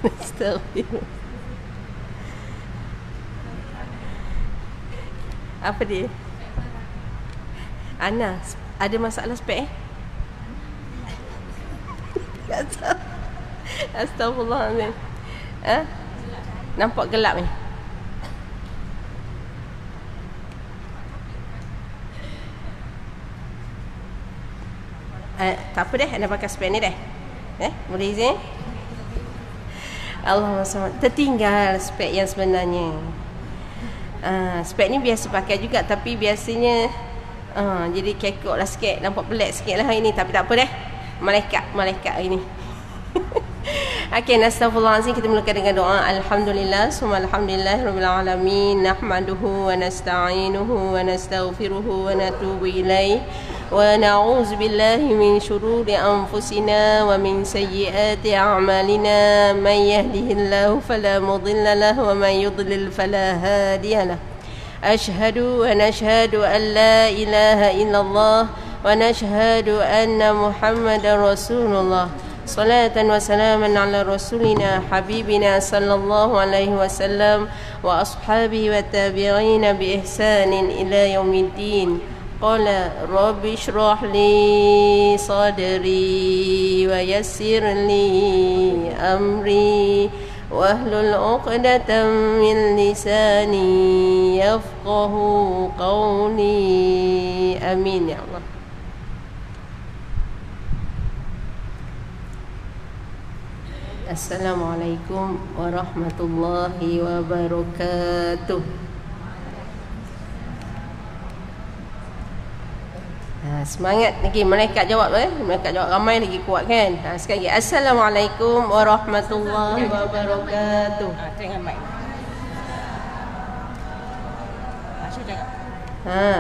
Astaghfirullah. Apa dia? Ana, ada masalah spek Astagfirullahaladzim. Nampak gelap ni. Tak apa deh, anda pakai spek ni deh. Boleh izin? Allahumma salli. Tertinggal spek yang sebenarnya. Spek ni biasa pakai juga, tapi biasanya jadi kekok lah sikit, nampak pelik sikit lah hari ni. Tapi tak apa deh, malaikat hari ni. Okey, astaghfirullahalazim. Kita mulakan dengan doa. Alhamdulillah, summa alhamdulillah rabbil alamin. Nahmaduhu wa nasta'inuhu wa nastaghfiruhu wa natubu ilaih. Wa na'udzu billahi min syururi anfusina wa min sayyiati a'malina. Man yahdihillahu fala mudilla lahu wa man yudlil fala hadiya lahu. Ashhadu wa nashhadu an la ilaha illallah wa nashhadu anna Muhammadar Rasulullah. Salatan wa salaman ala rasulina habibina sallallahu alaihi wasallam wa ashabihi wa tabi'ina bi ihsanin ila yaumiddin. Qala rabbi shrah li sadri wa yassir li amri wahlul 'uqdatam min lisani yafqahu qawli. Amin ya Allah. Assalamualaikum warahmatullahi wabarakatuh. Semangat lagi, malaikat jawab malaikat jawab ramai lagi kuat kan. Sekali lagi, Assalamualaikum warahmatullahi wabarakatuh. Tengah mic.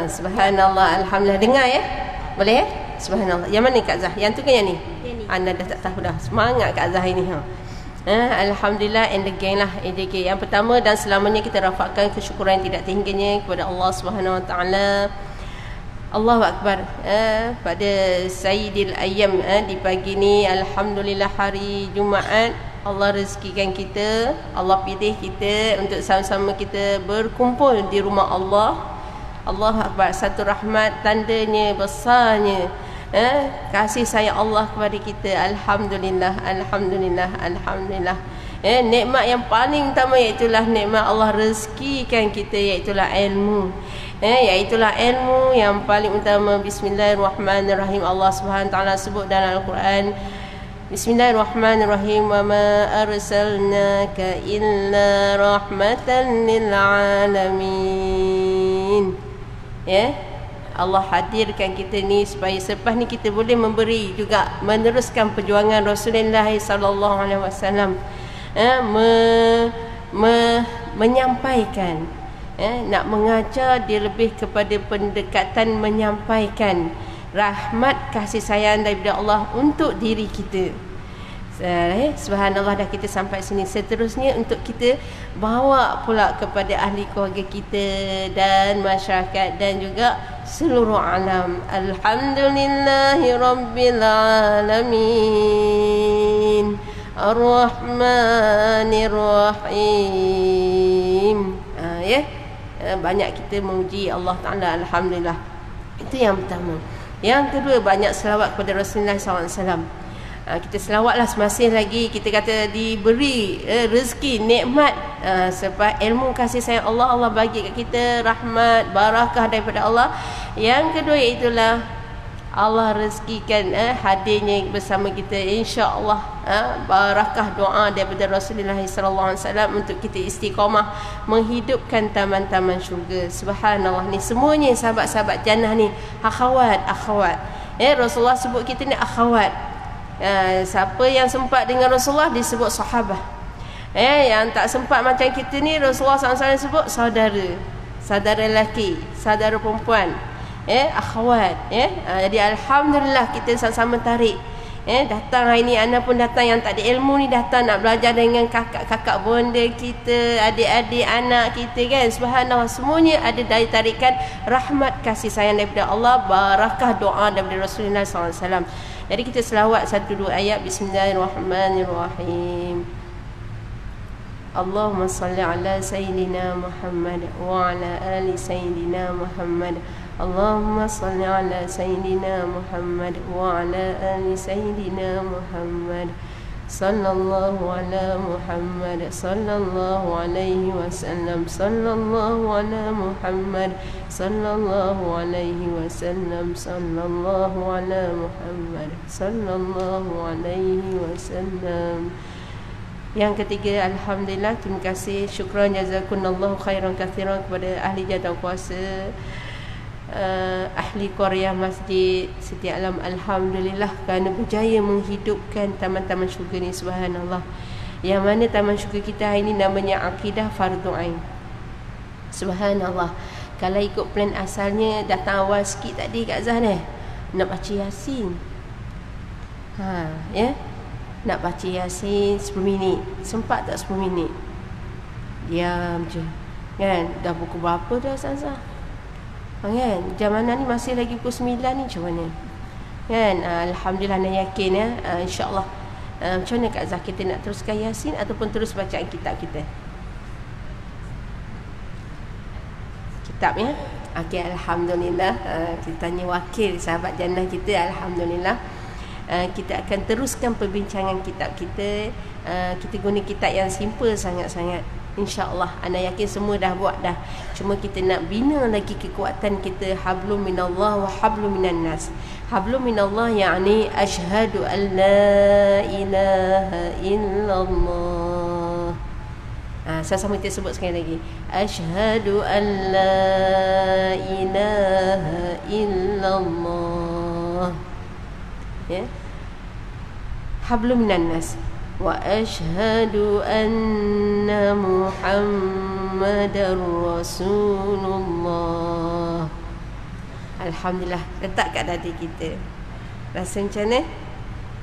Subhanallah, alhamdulillah. Dengar ya? Boleh ya? Subhanallah. Yang mana Kak Zah? Yang tu kan yang ni? Anda dah tak tahu dah. Semangat Kak Zah ini. Alhamdulillah, and again lah. Yang pertama dan selamanya kita rafakkan kesyukuran tidak tingginya kepada Allah Subhanahu Wa Taala. Allahu Akbar. Pada Sayyidil Ayyam, di pagi ni, alhamdulillah hari Jumaat, Allah rezekikan kita, Allah pilih kita untuk sama-sama kita berkumpul di rumah Allah. Allahu Akbar. Satu rahmat, tandanya besarnya kasih sayang Allah kepada kita. Alhamdulillah, alhamdulillah, alhamdulillah. Nikmat yang paling utama iaitulah nikmat Allah rezekikan kita, iaitulah ilmu. Iaitulah ilmu yang paling utama. Bismillahirrahmanirrahim. Allah Subhanahu taala sebut dalam Al-Quran, Bismillahirrahmanirrahim. Wa ma arsalnaka illa rahmatan lil alamin. Allah hadirkan kita ni supaya selepas ni kita boleh memberi juga, meneruskan perjuangan Rasulullah sallallahu alaihi wasallam, menyampaikan, nak mengajar dia lebih kepada pendekatan menyampaikan rahmat kasih sayang daripada Allah untuk diri kita. Subhanallah, dah kita sampai sini. Seterusnya untuk kita bawa pula kepada ahli keluarga kita dan masyarakat dan juga seluruh alam. Alhamdulillahi rabbil alamin, Ar-Rahmanir Rahim. Banyak kita memuji Allah Ta'ala. Alhamdulillah. Itu yang pertama. Yang kedua, banyak selawat kepada Rasulullah SAW. Kita selawatlah semasa lagi kita kata diberi rezeki, nikmat, sebab ilmu kasih sayang Allah, Allah bagi kat kita rahmat, barakah daripada Allah. Yang kedua iaitulah Allah rezekikan hadirnya bersama kita, insya-Allah, barakah doa daripada Rasulullah sallallahu alaihi wasallam untuk kita istiqamah menghidupkan taman-taman syurga. Subhanallah, ni semuanya sahabat-sahabat jannah ni, akhwat. Rasulullah sebut kita ni akhwat. Siapa yang sempat dengan Rasulullah disebut sahabah. Yang tak sempat macam kita ni, Rasulullah SAW sebut saudara lelaki, saudara perempuan, akhwat. Jadi alhamdulillah kita sama-sama tarik. Datang hari ni, anda pun datang, yang tak ada ilmu ni datang nak belajar dengan kakak bonda kita, adik-adik anak kita kan. Subhanallah, semuanya ada dari tarikan rahmat kasih sayang daripada Allah, barakah doa daripada Rasulullah SAW. Jadi kita selawat 1-2 ayat. Bismillahirrahmanirrahim. Allahumma salli ala Sayyidina Muhammad wa ala ali Sayyidina Muhammad. Allahumma salli ala Sayyidina Muhammad wa ala ali Sayyidina Muhammad. Sallallahu ala Muhammad, sallallahu alaihi wasallam, sallallahu ala Muhammad, sallallahu alaihi wasallam, sallallahu ala Muhammad, sallallahu alaihi wasallam. Yang ketiga, alhamdulillah, terima kasih, syukran jazakumullahu khairan kathiran kepada ahli jawatan kuasa, ahli Korea Masjid Siti Alam, alhamdulillah, kerana berjaya menghidupkan taman-taman syurga ni, subhanallah. Yang mana taman syurga kita hari ni namanya akidah fardu ain. Subhanallah. Kalau ikut plan asalnya, datang awal sikit tadi Kak Zah ni, nak baca Yasin. Ya. Nak baca Yasin 10 minit. Sempat tak 10 minit? Diam je. Kan? Dah pukul berapa dah Zah? Kan? Jam mana ni masih lagi pukul 9 ni, macam mana? Kan? Alhamdulillah, nak yakin ya. InsyaAllah. Macam mana Kak Zah, kita nak teruskan Yasin ataupun terus bacaan kitab kita? Kitab ya? Okey, alhamdulillah. Kita tanya wakil sahabat jannah kita, alhamdulillah. Kita akan teruskan perbincangan kitab kita. Kita guna kitab yang simple sangat-sangat. InsyaAllah, anda yakin semua dah buat dah. Cuma kita nak bina lagi kekuatan kita. Hablum minallah wa hablum minan nas. Hablum minallah yakni asyhadu an la ilaha illallah. Sama-sama kita sebut sekali lagi. Asyhadu an la ilaha illallah. Ya. Hablum minan nas wa asyhadu anna Muhammadar Rasulullah. Alhamdulillah, letak kat dada kita. Rasa macam mana?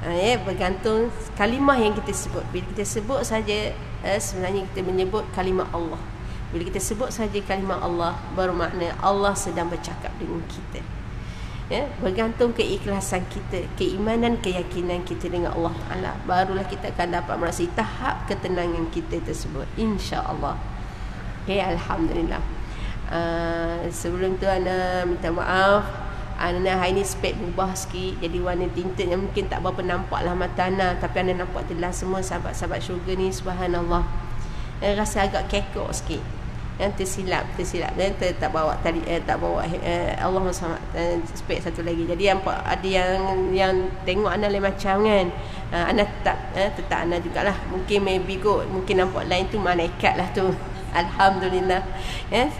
Ya, bergantung kalimah yang kita sebut. Bila kita sebut saja, sebenarnya kita menyebut kalimah Allah. Bila kita sebut saja kalimah Allah, bermakna Allah sedang bercakap dengan kita. Ya, bergantung keikhlasan kita, keimanan, keyakinan kita dengan Allah Ta'ala, barulah kita akan dapat merasai tahap ketenangan kita tersebut, insya-Allah. Okay, alhamdulillah. Sebelum tu anda minta maaf, anda hari ni spek berubah sikit, jadi warna tinted yang mungkin tak berapa nampak lah mata anda, tapi anda nampak telah semua sahabat-sahabat syurga ni, subhanallah. Rasa agak kekok sikit. Yang tersilap dan tak bawa tadi, tak bawa Allah sama spek satu lagi. Jadi ada yang tengok anda lain macam kan. Anda tetap anda jugalah. Mungkin maybe good, mungkin nampak lain tu malaikat lah tu. Alhamdulillah. Ya,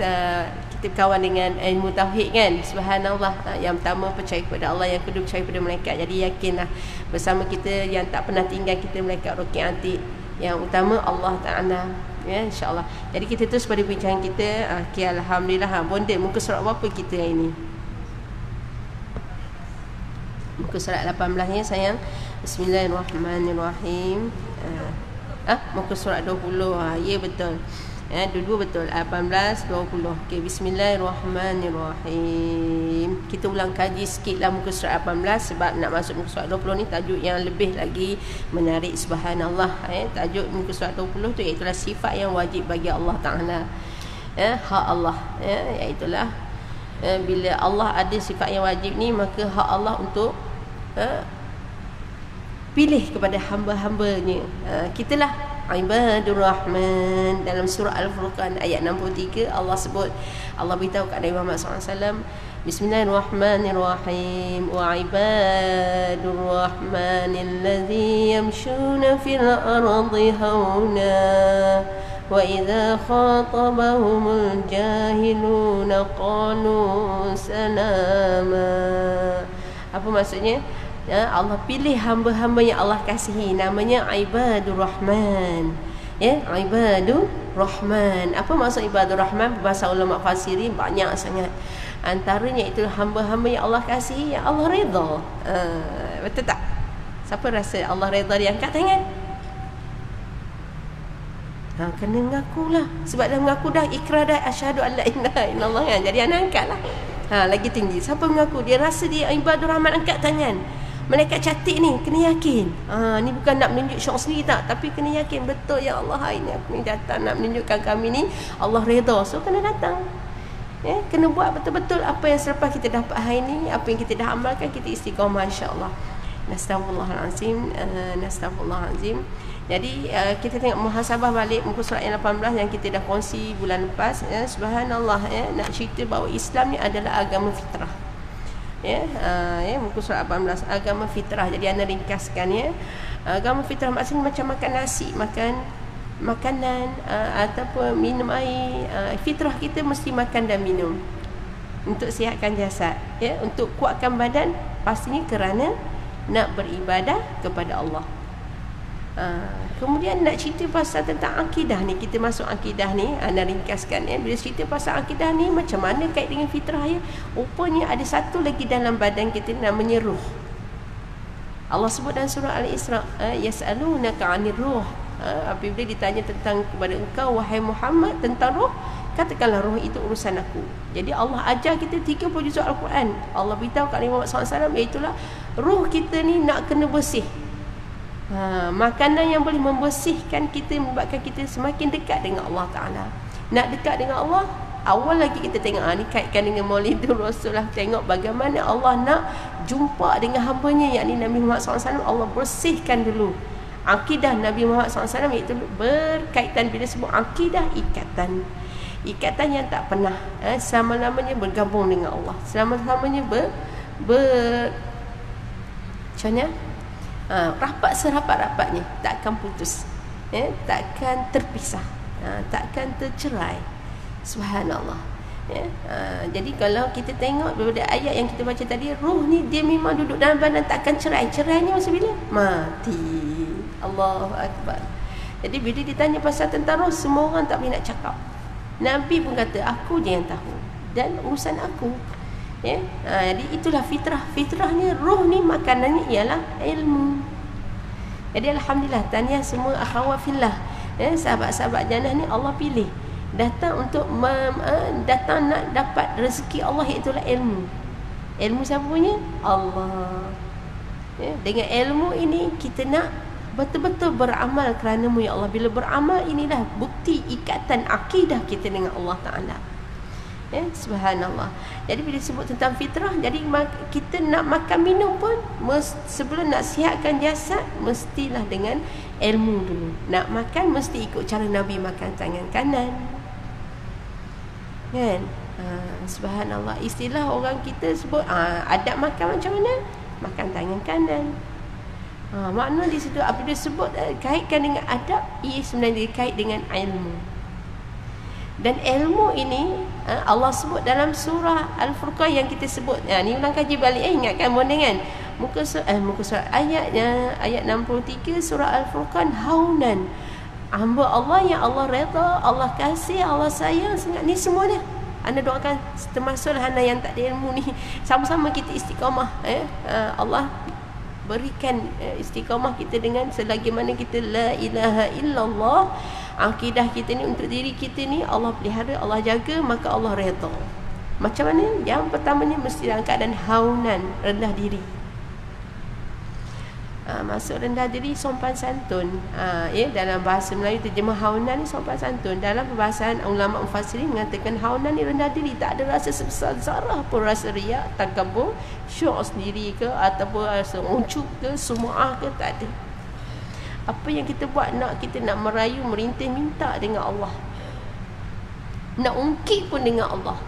kita kawan dengan ilmu tauhid kan. Subhanallah. Yang pertama percaya kepada Allah, yang kedua percaya kepada malaikat. Jadi yakinlah bersama kita yang tak pernah tinggal kita malaikat Ruqyah Atik. Yang utama Allah Ta'ala. Ya, insyaAllah. Jadi kita terus pada bincang kita. Okay, alhamdulillah. Bonda, muka surat berapa kita hari ni? Muka surat 18 ya sayang. Bismillahirrahmanirrahim. Muka surat 20. Ya, betul. Dua-dua betul. 18, 20. Okay, bismillahirrahmanirrahim. Kita ulang kaji sikit lah muka surat 18 sebab nak masuk muka surat 20 ni tajuk yang lebih lagi menarik, subhanallah. Tajuk muka surat 20 tu iaitulah sifat yang wajib bagi Allah Ta'ala. Hak Allah. Iaitulah bila Allah ada sifat yang wajib ni, maka hak Allah untuk pilih kepada hamba-hambanya. Kitalah Ibadur Rahman. Dalam surah Al-Furqan ayat 63 Allah sebut, Allah beritahu kepada Nabi Muhammad SAW, Bismillahirrahmanirrahim. Wa ibadur rahmanil ladzi yamshuna fil ardi hauna wa idza khatabahumul jahiluna qalu salama. Apa maksudnya? Allah pilih hamba-hamba yang Allah kasihi, namanya Ibadur Rahman. Ya, Ibadur Rahman. Apa maksud Ibadur Rahman? Bahasa ulama fasirin banyak sangat. Antaranya itu hamba-hamba yang Allah kasihi, yang Allah redha. Betul tak? Siapa rasa Allah redha dia angkat tangan? Kena mengaku lah. Sebab dah mengaku dah, ikrar dah, asyhadu an la ilaha illallah kan. Jadi anak angkat lah. Lagi tinggi. Siapa mengaku dia rasa dia Ibadur Rahman, angkat tangan. malaikat catat ni, kena yakin. Ni bukan nak menunjuk syok sendiri tak, tapi kena yakin betul ya Allah, hari ni aku ni datang nak menunjukkan kami ni Allah redha. So kena datang. Kena buat betul-betul apa yang selepas kita dapat hari ni, apa yang kita dah amalkan, kita istiqamah insya-Allah. Nastaghfirullahalazim, nastaghfirullahalazim. Jadi kita tengok muhasabah balik muka surat yang 18 yang kita dah kongsi bulan lepas. Subhanallah, nak cerita bahawa Islam ni adalah agama fitrah. Muka surat 18, agama fitrah. Jadi anda ringkaskan agama fitrah maksudnya macam makan nasi, makan makanan ataupun minum air. Fitrah kita mesti makan dan minum untuk sihatkan jasad, untuk kuatkan badan, pastinya kerana nak beribadah kepada Allah. Kemudian nak cerita pasal tentang akidah ni, kita masuk akidah ni, anda ringkaskan bila cerita pasal akidah ni macam mana kait dengan fitrah rupanya ada satu lagi dalam badan kita namanya ruh. Allah sebut dalam surah Al-Isra, yas'alunaka 'anir ruh. Apabila ditanya tentang kepada engkau wahai Muhammad tentang ruh, katakanlah ruh itu urusan aku. Jadi Allah ajar kita 30 juzuk Al-Quran. Allah beritahu kat Nabi Muhammad SAW, iaitulah ruh kita ni nak kena bersih. Makanan yang boleh membersihkan kita, membuatkan kita semakin dekat dengan Allah Ta'ala. Nak dekat dengan Allah, awal lagi kita tengok ni kaitkan dengan Maulidur Rasulullah. Tengok bagaimana Allah nak jumpa dengan hamba-Nya, yakni Nabi Muhammad SAW. Allah bersihkan dulu akidah Nabi Muhammad SAW, iaitu berkaitan bila sebut akidah, ikatan yang tak pernah selama-lamanya bergabung dengan Allah, selama-lamanya macamnya rapat serapat-rapatnya, takkan putus, takkan terpisah, takkan tercerai. Subhanallah. Jadi kalau kita tengok daripada ayat yang kita baca tadi, ruh ni dia memang duduk dalam badan, takkan cerai. Cerainya masa bila? Mati. Allahu Akbar. Jadi bila ditanya pasal tentang roh, semua orang tak boleh nak cakap. Nabi pun kata, aku je yang tahu dan urusan aku. Jadi itulah fitrah. Fitrahnya roh ni makanannya ialah ilmu. Jadi alhamdulillah, tahniah semua akhwat fillah. Sahabat-sahabat jannah ni Allah pilih datang untuk datang nak dapat rezeki Allah, iaitu ilmu. Ilmu siapa punya? Allah. Dengan ilmu ini kita nak betul-betul beramal kerana-Mu ya Allah. Bila beramal, inilah bukti ikatan akidah kita dengan Allah Ta'ala. Subhanallah. Jadi bila sebut tentang fitrah, jadi kita nak makan minum pun sebelum nak sihatkan jasad, mestilah dengan ilmu dulu. Nak makan mesti ikut cara Nabi makan tangan kanan, kan? Subhanallah. Istilah orang kita sebut adab makan macam mana? Makan tangan kanan. Makna di situ apabila disebut kaitkan dengan adab, ia sebenarnya dikait dengan ilmu. Dan ilmu ini Allah sebut dalam surah Al-Furqan yang kita sebut. Ni ulang kaji balik, ingatkan benda kan. Muka surat ayat 63 surah Al-Furqan, haunan. Hamba Allah yang Allah redha, Allah kasih, Allah sayang sangat. Ni semua ni anda doakan, termasuklah anda yang tak ada ilmu ni, sama-sama kita istiqamah. Allah berikan istiqamah kita dengan selagi mana kita la ilaha illallah. Akidah kita ni untuk diri kita ni Allah pelihara, Allah jaga, maka Allah redha. Macam mana? Yang pertamanya mesti dalam keadaan haunan, rendah diri. Maksud rendah diri sopan santun. Dalam bahasa Melayu terjemah haunan ni sopan santun. Dalam perbahasan ulama mufassirin mengatakan haunan ni rendah diri, tak ada rasa sebesar zarah pun, rasa riak, takabur, syuk sendiri ke, ataupun rasa uncuk ke, sumu'ah ke, tak ada. Apa yang kita buat, kita nak merayu, merintih, minta dengan Allah, nak ungkit pun dengan Allah.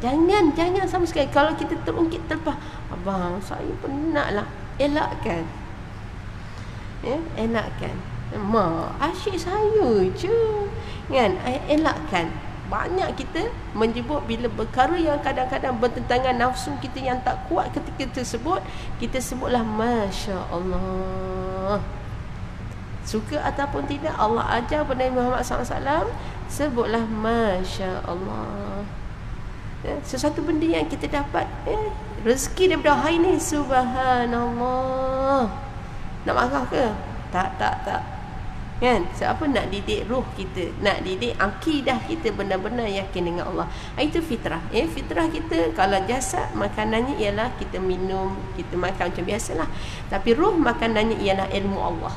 Jangan sama sekali. Kalau kita terungkit terlepas, abang saya penat lah, elakkan. Elakkan. Mak, asyik saya je, kan? Elakkan. Banyak kita menyebut bila perkara yang kadang-kadang bertentangan nafsu kita yang tak kuat ketika tersebut, kita sebutlah Masya Allah. Suka ataupun tidak, Allah ajar pada Muhammad SAW, sebutlah Masya Allah. Sesuatu benda yang kita dapat, rezeki daripada hari ni, Subhanallah. Nak marah ke? Tak. Kan? Siapa nak didik roh kita, nak didik akidah kita benar-benar yakin dengan Allah. Itu fitrah. Fitrah kita kalau jasad makanannya ialah kita minum, kita makan macam biasalah. Tapi roh makanannya ialah ilmu Allah.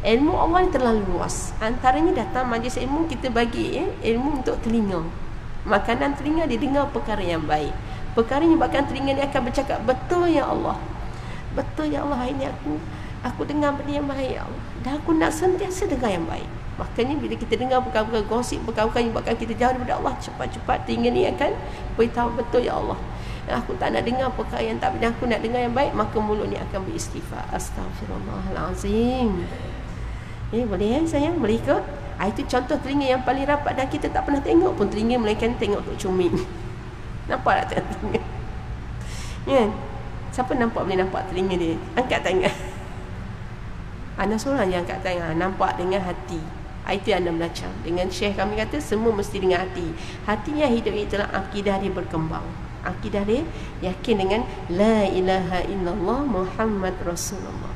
Ilmu Allah ni terlalu luas. Antaranya datang majlis ilmu, kita bagi ilmu untuk telinga. Makanan telinga dia dengar perkara yang baik. Perkara yang bahkan telinga dia akan bercakap, betul ya Allah. Betul ya Allah, hari ni aku dengar benda yang baik ya Allah. Dan aku nak sentiasa dengar yang baik. Makanya bila kita dengar perkara-perkara gosip, perkara-perkara yang buatkan kita jauh daripada Allah, cepat-cepat telinga ni akan beritahu, betul ya Allah. Dan aku tak nak dengar perkara yang tak benar, aku nak dengar yang baik, maka mulut ni akan beristighfar. Astaghfirullahalazim. Boleh sayang? Boleh ke? Itu contoh telinga yang paling rapat dan kita tak pernah tengok pun telinga, melainkan tengok untuk cuming. Nampak tak telinga? Ya. Siapa boleh nampak telinga dia? Angkat tangan. Anda seorang yang angkat tangan. Nampak dengan hati. Itu yang anda belajar. Dengan syekh kami kata semua mesti dengan hati. Hatinya hidup itulah akidah dia berkembang. Akidah dia yakin dengan la ilaha illallah Muhammad Rasulullah.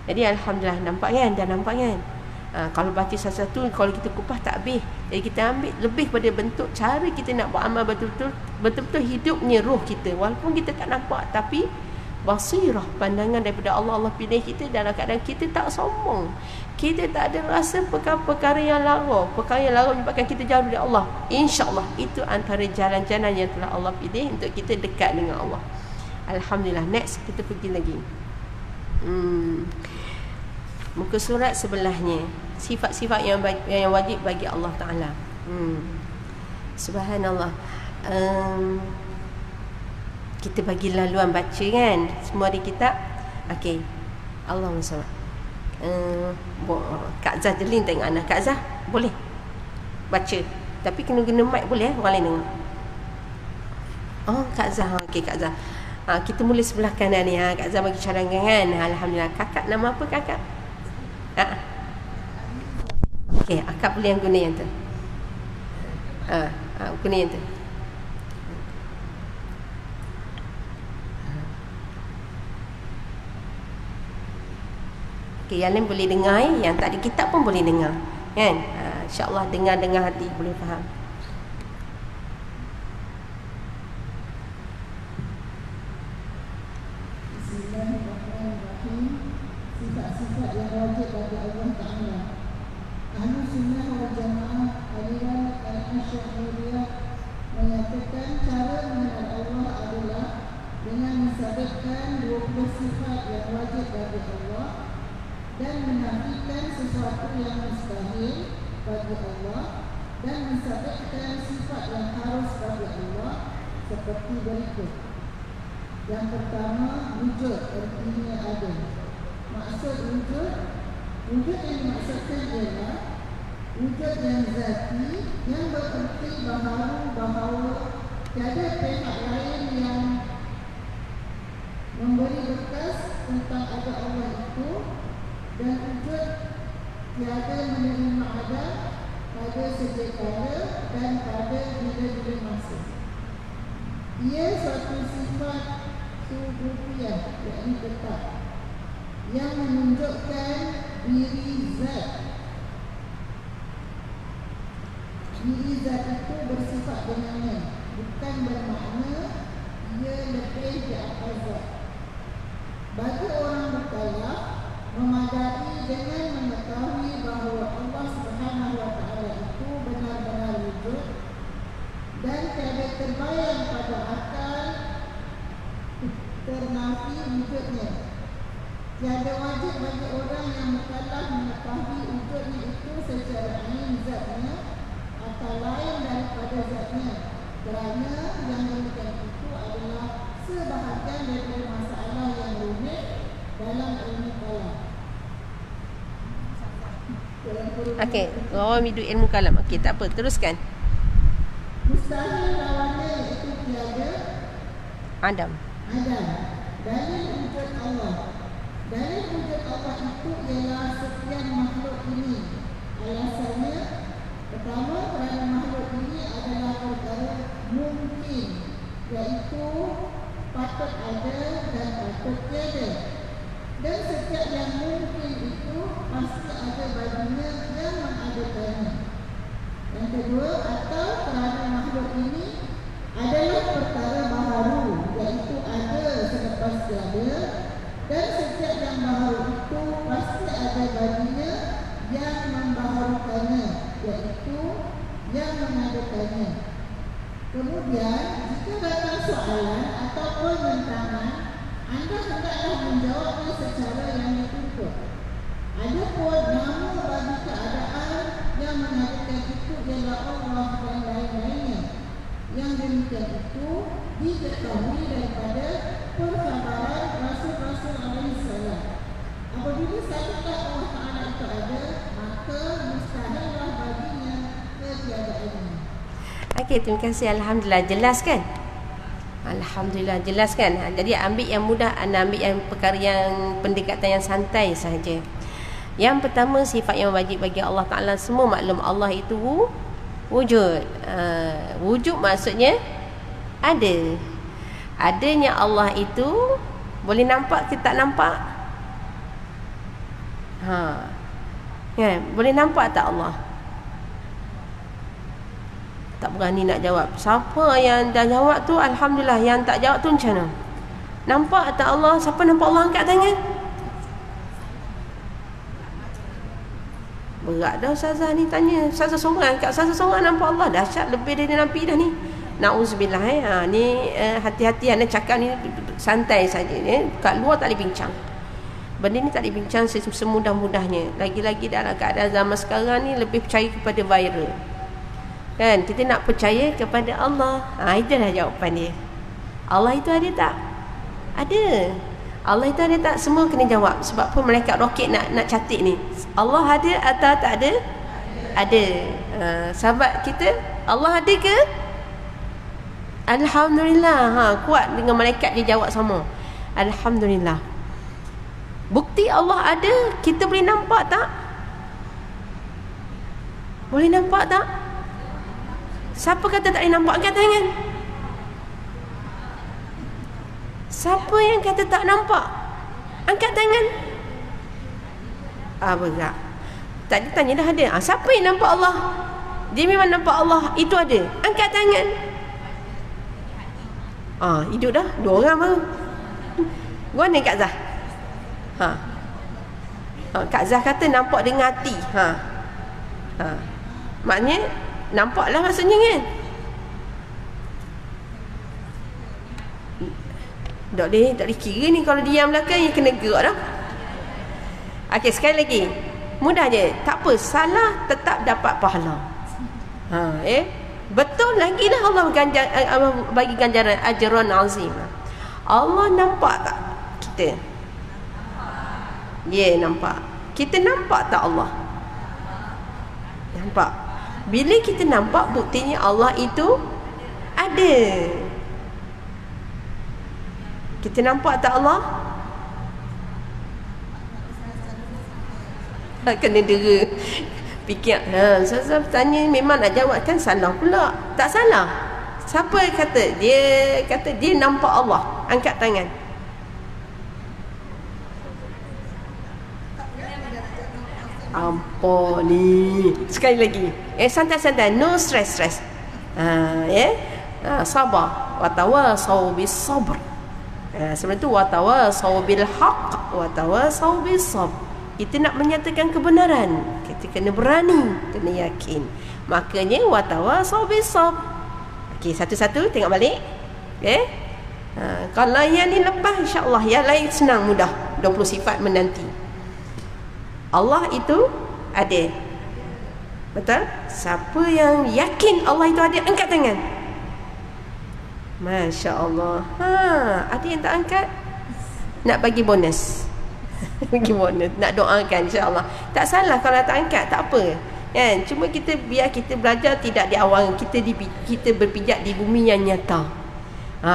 Jadi alhamdulillah, nampak kan? Dah nampak kan? Kalau baca satu-satu, kalau kita kupas tak habis. Jadi kita ambil lebih pada bentuk cara kita nak buat amal betul-betul hidupnya roh kita. Walaupun kita tak nampak, tapi basirah, pandangan daripada Allah. Allah pilih kita dalam keadaan kita tak sombong. Kita tak ada rasa perkara-perkara yang lara. Perkara yang lara menyebabkan kita jauh dari Allah. InsyaAllah itu antara jalan-jalan yang telah Allah pilih untuk kita dekat dengan Allah. Alhamdulillah. Next kita pergi lagi. Muka surat sebelahnya, sifat-sifat yang wajib bagi Allah Ta'ala. Subhanallah. Kita bagi laluan baca kan, semua di kitab. Okey, Allahumma salli. Kak Zah jelin tengok anak. Kak Zah boleh baca, tapi kena guna mic boleh orang lain dengar. Kak Zah. Okey Kak Zah. Kita mula sebelah kanan ni. Kak Zah bagi cadangan kan. Alhamdulillah. Kakak nama apa kakak? Okey, akak boleh yang guna yang tu. Guna yang tu. Okey, yang lain boleh dengar, yang tak ada kitab pun boleh dengar. Kan? InsyaAllah dengar-dengar hati boleh faham. Bismillahirrahmanirrahim. Sifat-sifat yang wajib bagi Allah Ta'ala. Ahlu sunnah wal jamaah aliran al-Asy'ariyah menyatakan cara mengenal Allah adalah dengan mensabitkan 20 sifat yang wajib bagi Allah dan menafikan sesuatu yang mustahil bagi Allah dan mensabitkan sifat yang harus bagi Allah seperti berikut. Yang pertama, wujud, artinya ada. Maksud wujud yang dimaksudkan ialah wujud yang zati, yang bererti bahawa tiada pihak lain yang memberi bekas tentang ada Allah itu, dan wujud tiada menerima ada pada setiap kala dan pada bila-bila masa. Ia suatu sifat subutiyah, yakni tetap, yang menunjukkan diri zat. Diri zat itu bersifat dengannya, bukan bermakna ia lebih di atas zat. Bagi orang mukallaf, memadai dengan mengetahui bahawa Allah Subhanahu wa Ta'ala itu benar-benar wujud dan tiada terbayang pada akal ternafi wujudnya. Tiada wajib bagi orang yang mukallaf mengetahui wujudnya itu secara ain zatnya atau lain daripada zatnya, kerana yang demikian itu adalah sebahagian daripada masalah yang rumit dalam ilmu kalam. Okey, orang hidup ilmu kalam. Okey, tak apa, teruskan. Mustahil lawannya iaitu tiada Adam. Dalil wujud Allah. Dalil wujud Allah itu ialah sekian makhluk ini. Alasannya, pertama, kerana makhluk ini adalah perkara mungkin, iaitu patut ada dan patut tiada. Dan setiap yang mungkin itu pasti ada bagi iaitu yang mengadakannya. Kemudian, jika datang soalan atau penentangan, anda hendaklah menjawabnya secara yang dituntut. Adapun nama bagi keadaan yang mengadakan itu ialah Allah dan lain-lainnya. Yang demikian itu diketahui daripada perkhabaran Rasul-Rasul alaihissalam. Apabila sahabat Allah Ta'ala itu ada, maka mustahillah baginya ketiadaannya. Okey, terima kasih. Alhamdulillah, jelas kan? Alhamdulillah, jelas kan? Jadi ambil yang mudah, anda ambil yang perkara yang pendekatan yang santai sahaja. Yang pertama, sifat yang wajib bagi Allah Ta'ala, semua maklum Allah itu wujud. Wujud maksudnya ada. Adanya Allah itu boleh nampak ke tak nampak? Boleh nampak tak Allah? Tak berani nak jawab. Siapa yang dah jawab tu alhamdulillah, yang tak jawab tu macam mana? Nampak tak Allah? Siapa nampak Allah angkat tangan? Berat dah Ustazah ni tanya. Ustazah seorang angkat, Ustazah seorang nampak Allah. Dahsyat, lebih dari Nabi dah ni. Na'udzubillah. Ni hati-hati anda cakap ni santai saja. Kat luar tak boleh bincang. Benda ni tak boleh bincang semudah-mudahnya. Lagi-lagi dalam keadaan zaman sekarang ni lebih percaya kepada viral. Kan? Kita nak percaya kepada Allah. Itulah jawapan dia. Allah itu ada tak? Ada. Allah itu ada tak? Semua kena jawab. Sebab apa malaikat roket nak catik ni? Allah ada atau tak ada? Ada. Sahabat kita, Allah ada ke? Alhamdulillah. Kuat dengan malaikat dia jawab sama. Alhamdulillah. Bukti Allah ada, kita boleh nampak tak? Boleh nampak tak? Siapa kata tak boleh nampak? Angkat tangan. Siapa yang kata tak nampak? Angkat tangan. Berat. Tadi tanya dah ada. Siapa yang nampak Allah? Dia memang nampak Allah itu ada. Angkat tangan. Hidup dah. 2 orang baru. Gua ni Kak Zah. Kak Zah kata nampak dengan hati. Maknanya nampaklah maksudnya kan. Tak boleh kira ni. Kalau diam belakang dia kena gerak dah. Okey, sekali lagi. Mudah je. Tak apa, salah tetap dapat pahala. Betul lagi lah Allah bagi ganjaran ajran azim. Allah nampak tak kita? Nampak. Kita nampak tak Allah? Nampak. Bila kita nampak, buktinya Allah itu ada. Kita nampak tak Allah? Kena dera. Fikir, saya tanya memang nak jawab kan salah pula. Tak salah. Siapa kata? Dia kata dia nampak Allah. Angkat tangan. Ampun ni. Sekali lagi. Santai-santai. No stress. Sabar. Watawasau bis sabr. Sebelum tu watawasau bil haqq, watawasau bis sabr. Kita nak menyatakan kebenaran, kita kena berani, kena yakin. Makanya watawasau bis sabr. Okey, satu-satu tengok balik. Kalau yang ni lepas, insya-Allah yang lain senang mudah. 20 sifat menanti. Allah itu ada. Betul? Siapa yang yakin Allah itu ada, angkat tangan. Masya Allah. Ada yang tak angkat? Nak bagi bonus. Bagi bonus. Nak doakan insya-Allah. Tak salah kalau tak angkat, tak apa. Kan? Cuma biar kita belajar tidak di awal kita berpijak di bumi yang nyata.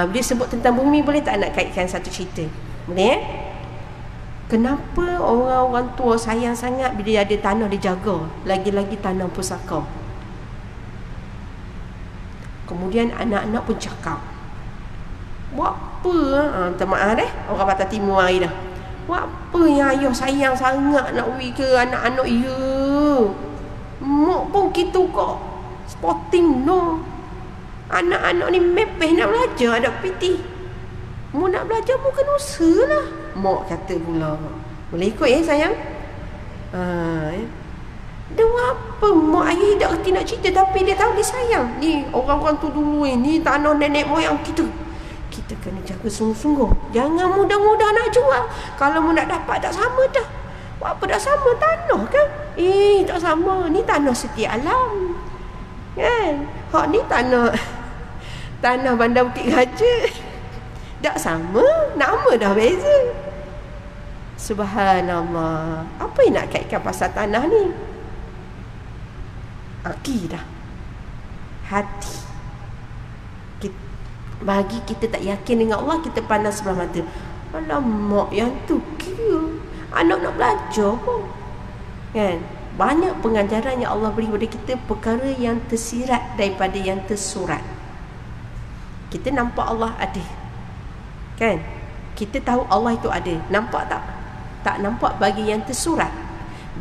Bila sebut tentang bumi, boleh tak nak kaitkan satu cerita? Boleh? Kenapa orang-orang tua sayang sangat bila ada tanah dijaga, lagi-lagi tanah pusaka. Kemudian anak-anak pun cakap, buat apa? Minta maaf orang Batak Timur hari dah. Buat apa yang ayah sayang sangat nak pergi ke anak-anak ya? Mak pun gitu kok. Sporting no. Anak-anak ni mepeh nak belajar, ada piti. Mu nak belajar mu kena usaha lah. Mak kata pula. Boleh ikut sayang? Dia apa? Mak ayah tak kerti nak cerita, tapi dia tahu dia sayang. Ni orang-orang tu dulu ni tanah nenek moyang kita. Kita kena jaga sungguh-sungguh. Jangan mudah-mudah nak jual. Kalau mu nak dapat tak sama dah. Apa dah sama tanah kan? Tak sama. Ni tanah setia alam. Kan? Hak ni tanah Bandar Bukit Raja. Tak sama. Nama dah beza. Subhanallah. Apa yang nak kaitkan pasal tanah ni? Akidah, hati. Bagi kita tak yakin dengan Allah, kita pandang sebelah mata. Alamak, yang tu kira anak nak belajar pun. Kan? Banyak pengajaran yang Allah beri kepada kita, perkara yang tersirat daripada yang tersurat. Kita nampak Allah ada. Kan? Kita tahu Allah itu ada. Nampak tak? Tak nampak bagi yang tersurat.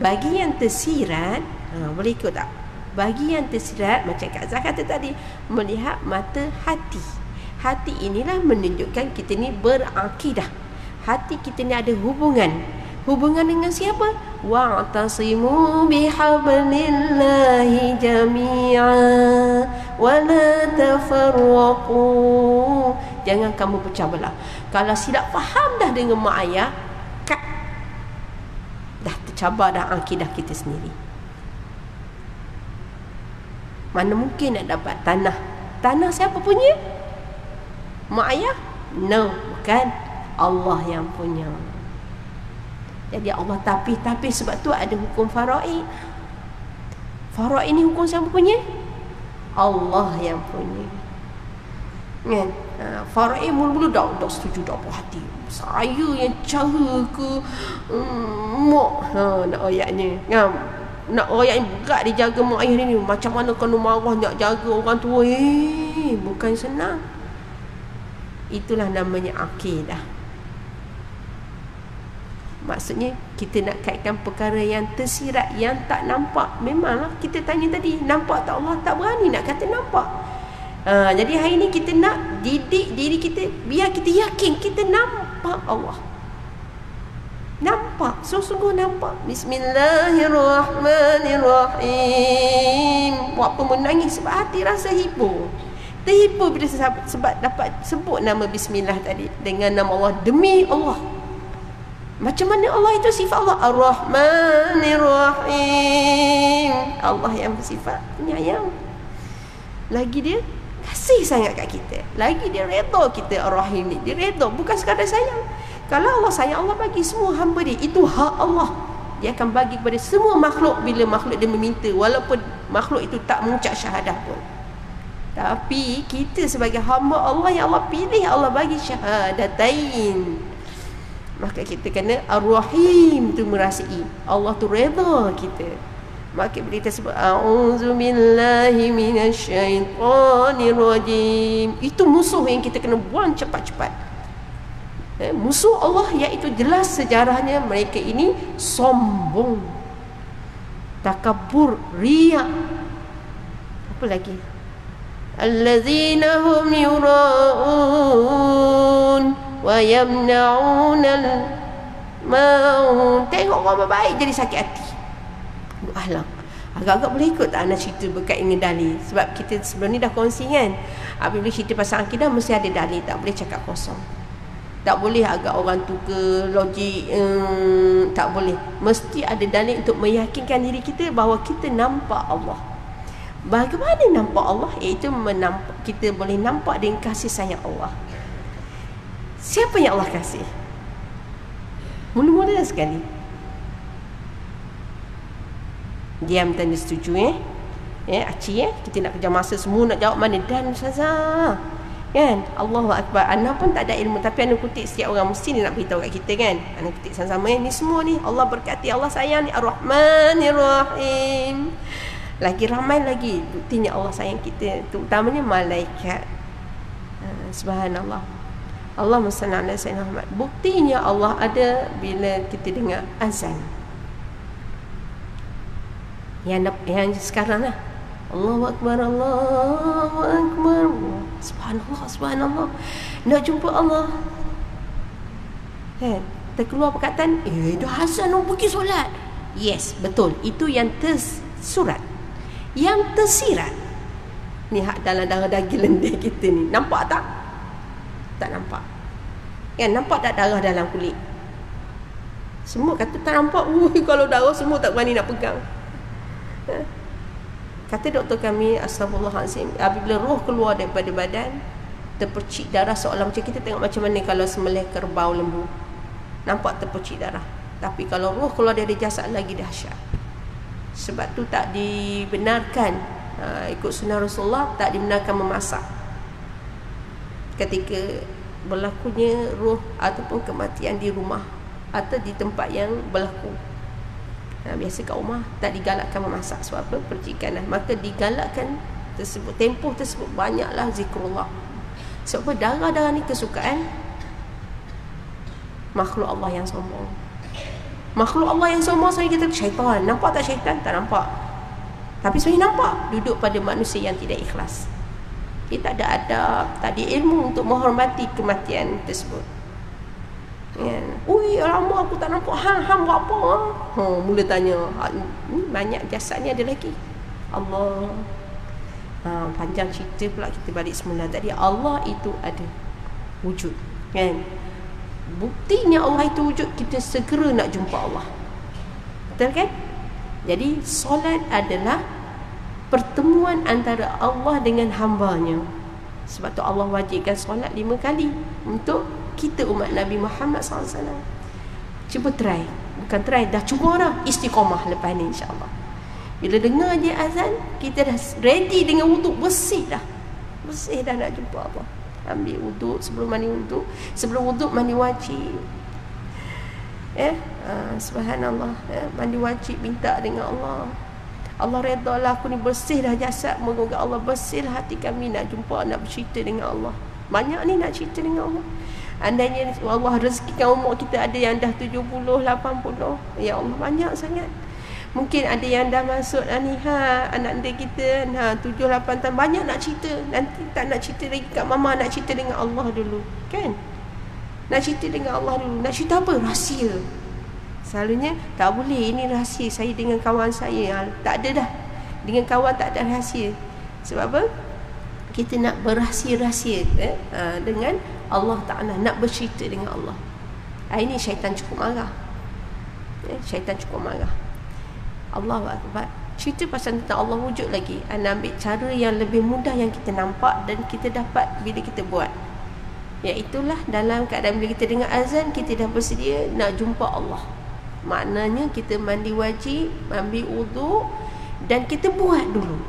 Bagi yang tersirat, boleh ikut tak? Bagi yang tersirat, macam Kak Zah kata tadi, melihat mata hati. Hati inilah menunjukkan kita ni berakidah. Hati kita ni ada hubungan. Hubungan dengan siapa? Wa'tasimu bihablillahi jami'a wa la tafarraqu. Jangan kamu pecah belah. Kalau silap faham dah dengan mak ayah, dah tercabar dah akidah kita sendiri. Mana mungkin nak dapat tanah? Tanah siapa punya? Mak ayah? No, bukan. Allah yang punya. Jadi Allah tapi sebab tu ada hukum faraid. Faraid ni hukum siapa punya? Allah yang punya. Kan? Faraid mula-mula tak setuju, tak puas hati. Saya yang cara ke mak nak ayatnya. Kan? Nak orang yang berat dia jaga mak ayah ni, macam mana kena marah nak jaga orang tua. Bukan senang. Itulah namanya akidah. Maksudnya kita nak kaitkan perkara yang tersirat, yang tak nampak. Memanglah kita tanya tadi, nampak tak Allah? Tak berani nak kata nampak. Jadi hari ni kita nak didik diri kita, biar kita yakin kita nampak Allah. Nampak, sungguh nampak. Bismillahirrahmanirrahim. Buat apa menangis? Sebab hati rasa hibur. Terhibur bila sebab dapat sebut nama Bismillah tadi. Dengan nama Allah, demi Allah. Macam mana Allah itu sifat Allah? Ar-Rahmanir-Rahim. Allah yang bersifat penyayang. Lagi dia kasih sangat kat kita. Lagi dia redha kita. Ar-Rahim ni, dia redha, bukan sekadar sayang. Kalau Allah sayang, Allah bagi semua hamba dia. Itu hak Allah. Dia akan bagi kepada semua makhluk bila makhluk dia meminta, walaupun makhluk itu tak mengucap syahadah pun. Tapi kita sebagai hamba Allah yang Allah pilih, Allah bagi syahadatain, maka kita kena Ar-Rahim tu merasai Allah tu redha kita. Maka bila kita sebut a'udzubillahi minasyaitonirrajim, itu musuh yang kita kena buang cepat-cepat. Musuh Allah, iaitu jelas sejarahnya mereka ini sombong, takabur, riya. Apa lagi? Allazina hum yura'un wa yamna'unal maun. Tengok orang baik jadi sakit hati. Alah, agak-agak boleh ikut tak anak cerita berkait dengan dalil? Sebab kita sebelum ni dah kongsi kan, apabila cerita pasal akidah mesti ada dalil, tak boleh cakap kosong. Tak boleh agak orang tu ke logik, tak boleh. Mesti ada dalil untuk meyakinkan diri kita bahawa kita nampak Allah. Bagaimana nampak Allah? Iaitu kita boleh nampak dengan kasih sayang Allah. Siapa yang Allah kasih? Mula-mula sekali, diam tanda setuju Acik kita nak kerja masa semua nak jawab mana. Dan Ustazah, kan, Allahu Akbar. Ana pun tak ada ilmu, tapi ana kutip setiap orang mesti ni nak beritahu kat kita kan. Ana kutip sama-sama ni semua ni Allah berkati, Allah sayang ni, Ar-Rahmanir-Rahim. Lagi ramai lagi buktinya Allah sayang kita, terutamanya malaikat. Subhanallah. Allahumma salli ala sayyidina Muhammad. Buktinya Allah ada bila kita dengar azan. Yang sekarang lah, Allahu Akbar, Allahu Akbar, subhanallah, subhanallah. Nak jumpa Allah, terkeluar perkataan, dah azan, pergi solat. Yes, betul. Itu yang tersurat. Yang tersirat, ni hak dalam darah daging lendir kita ni. Nampak tak? Tak nampak. Kan, nampak tak darah dalam kulit? Semua kata tak nampak. Kalau darah semua tak berani nak pegang. Kata doktor kami, astagfirullahalazim, apabila roh keluar daripada badan, terpercik darah seolah macam kita tengok macam mana kalau sembelih kerbau lembu. Nampak terpercik darah. Tapi kalau roh keluar dari jasad lagi dahsyat. Sebab tu tak dibenarkan, ikut sunnah Rasulullah, tak dibenarkan memasak ketika berlakunya roh ataupun kematian di rumah atau di tempat yang berlaku. Biasa kat rumah tak digalakkan memasak. Sebab apa? Percikan lah. Maka digalakkan tersebut, tempoh tersebut banyaklah zikrullah. Sebab apa? Darah-darah ni kesukaan makhluk Allah yang sombong. Makhluk Allah yang sombong sebenarnya kita syaitan. Nampak tak syaitan? Tak nampak. Tapi sebenarnya nampak. Duduk pada manusia yang tidak ikhlas. Dia tak ada adab, tak ada ilmu untuk menghormati kematian tersebut. Ui, lama aku tak nampak. Hang buat apa? Mula tanya. Ni banyak jasadnya ada lagi. Allah. Panjang cerita pula kita balik semula. Tadi Allah itu ada wujud. Kan? Buktinya Allah itu wujud, kita segera nak jumpa Allah. Betul kan? Jadi solat adalah pertemuan antara Allah dengan hambanya. Sebab tu Allah wajibkan solat 5 kali untuk kita umat Nabi Muhammad SAW. Cuba try. Bukan try, dah cuba dah. Istiqamah lepas ni insyaAllah. Bila dengar je azan, kita dah ready dengan wuduk, bersih dah. Bersih dah nak jumpa Allah. Ambil wuduk, sebelum mandi wuduk. Sebelum wuduk mandi wajib. Subhanallah. Mandi wajib, minta dengan Allah. Allah redalah aku ni bersih dah jasad. Moga Allah bersihlah hati kami nak jumpa, nak bercerita dengan Allah. Banyak ni nak cerita dengan Allah. Andainya Allah rezekikan umur kita ada yang dah 70, 80. Ya Allah, banyak sangat. Mungkin ada yang dah masuk anak dia kita 7, 8 tahun. Banyak nak cerita. Nanti tak nak cerita lagi kat mama, nak cerita dengan Allah dulu. Kan? Nak cerita dengan Allah dulu. Nak cerita apa? Rahsia. Selalunya tak boleh, ini rahsia saya dengan kawan saya. Tak ada dah. Dengan kawan tak ada rahsia. Sebab apa? Kita nak berahsia-rahsia dengan Allah Ta'ala. Nak bercerita dengan Allah. Ini syaitan cukup marah. Syaitan cukup marah. Allahu Akbar. Cerita pasal tentang Allah wujud lagi. Anda ambil cara yang lebih mudah yang kita nampak dan kita dapat bila kita buat. Iaitulah dalam keadaan bila kita dengar azan, kita dah bersedia nak jumpa Allah. Maknanya kita mandi wajib, ambil wuduk dan kita buat dulu.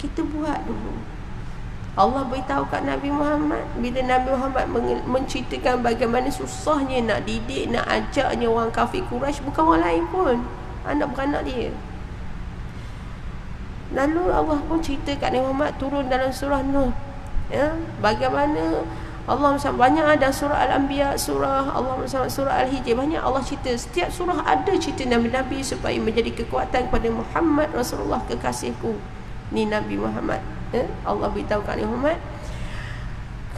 Kita buat dulu. Allah beritahu kat Nabi Muhammad, bila Nabi Muhammad menceritakan bagaimana susahnya nak didik, nak ajaknya orang kafir Quraisy, bukan orang lain pun, anak beranak dia. Lalu Allah pun cerita kat Nabi Muhammad, turun dalam surah Nuh, bagaimana Allah banyak ada surah Al-Anbiya, surah Allah, surah Al-Hijr, banyak Allah cerita. Setiap surah ada cerita Nabi-Nabi supaya menjadi kekuatan kepada Muhammad Rasulullah kekasihku. Ni Nabi Muhammad. Allah beritahu kat Nabi Muhammad.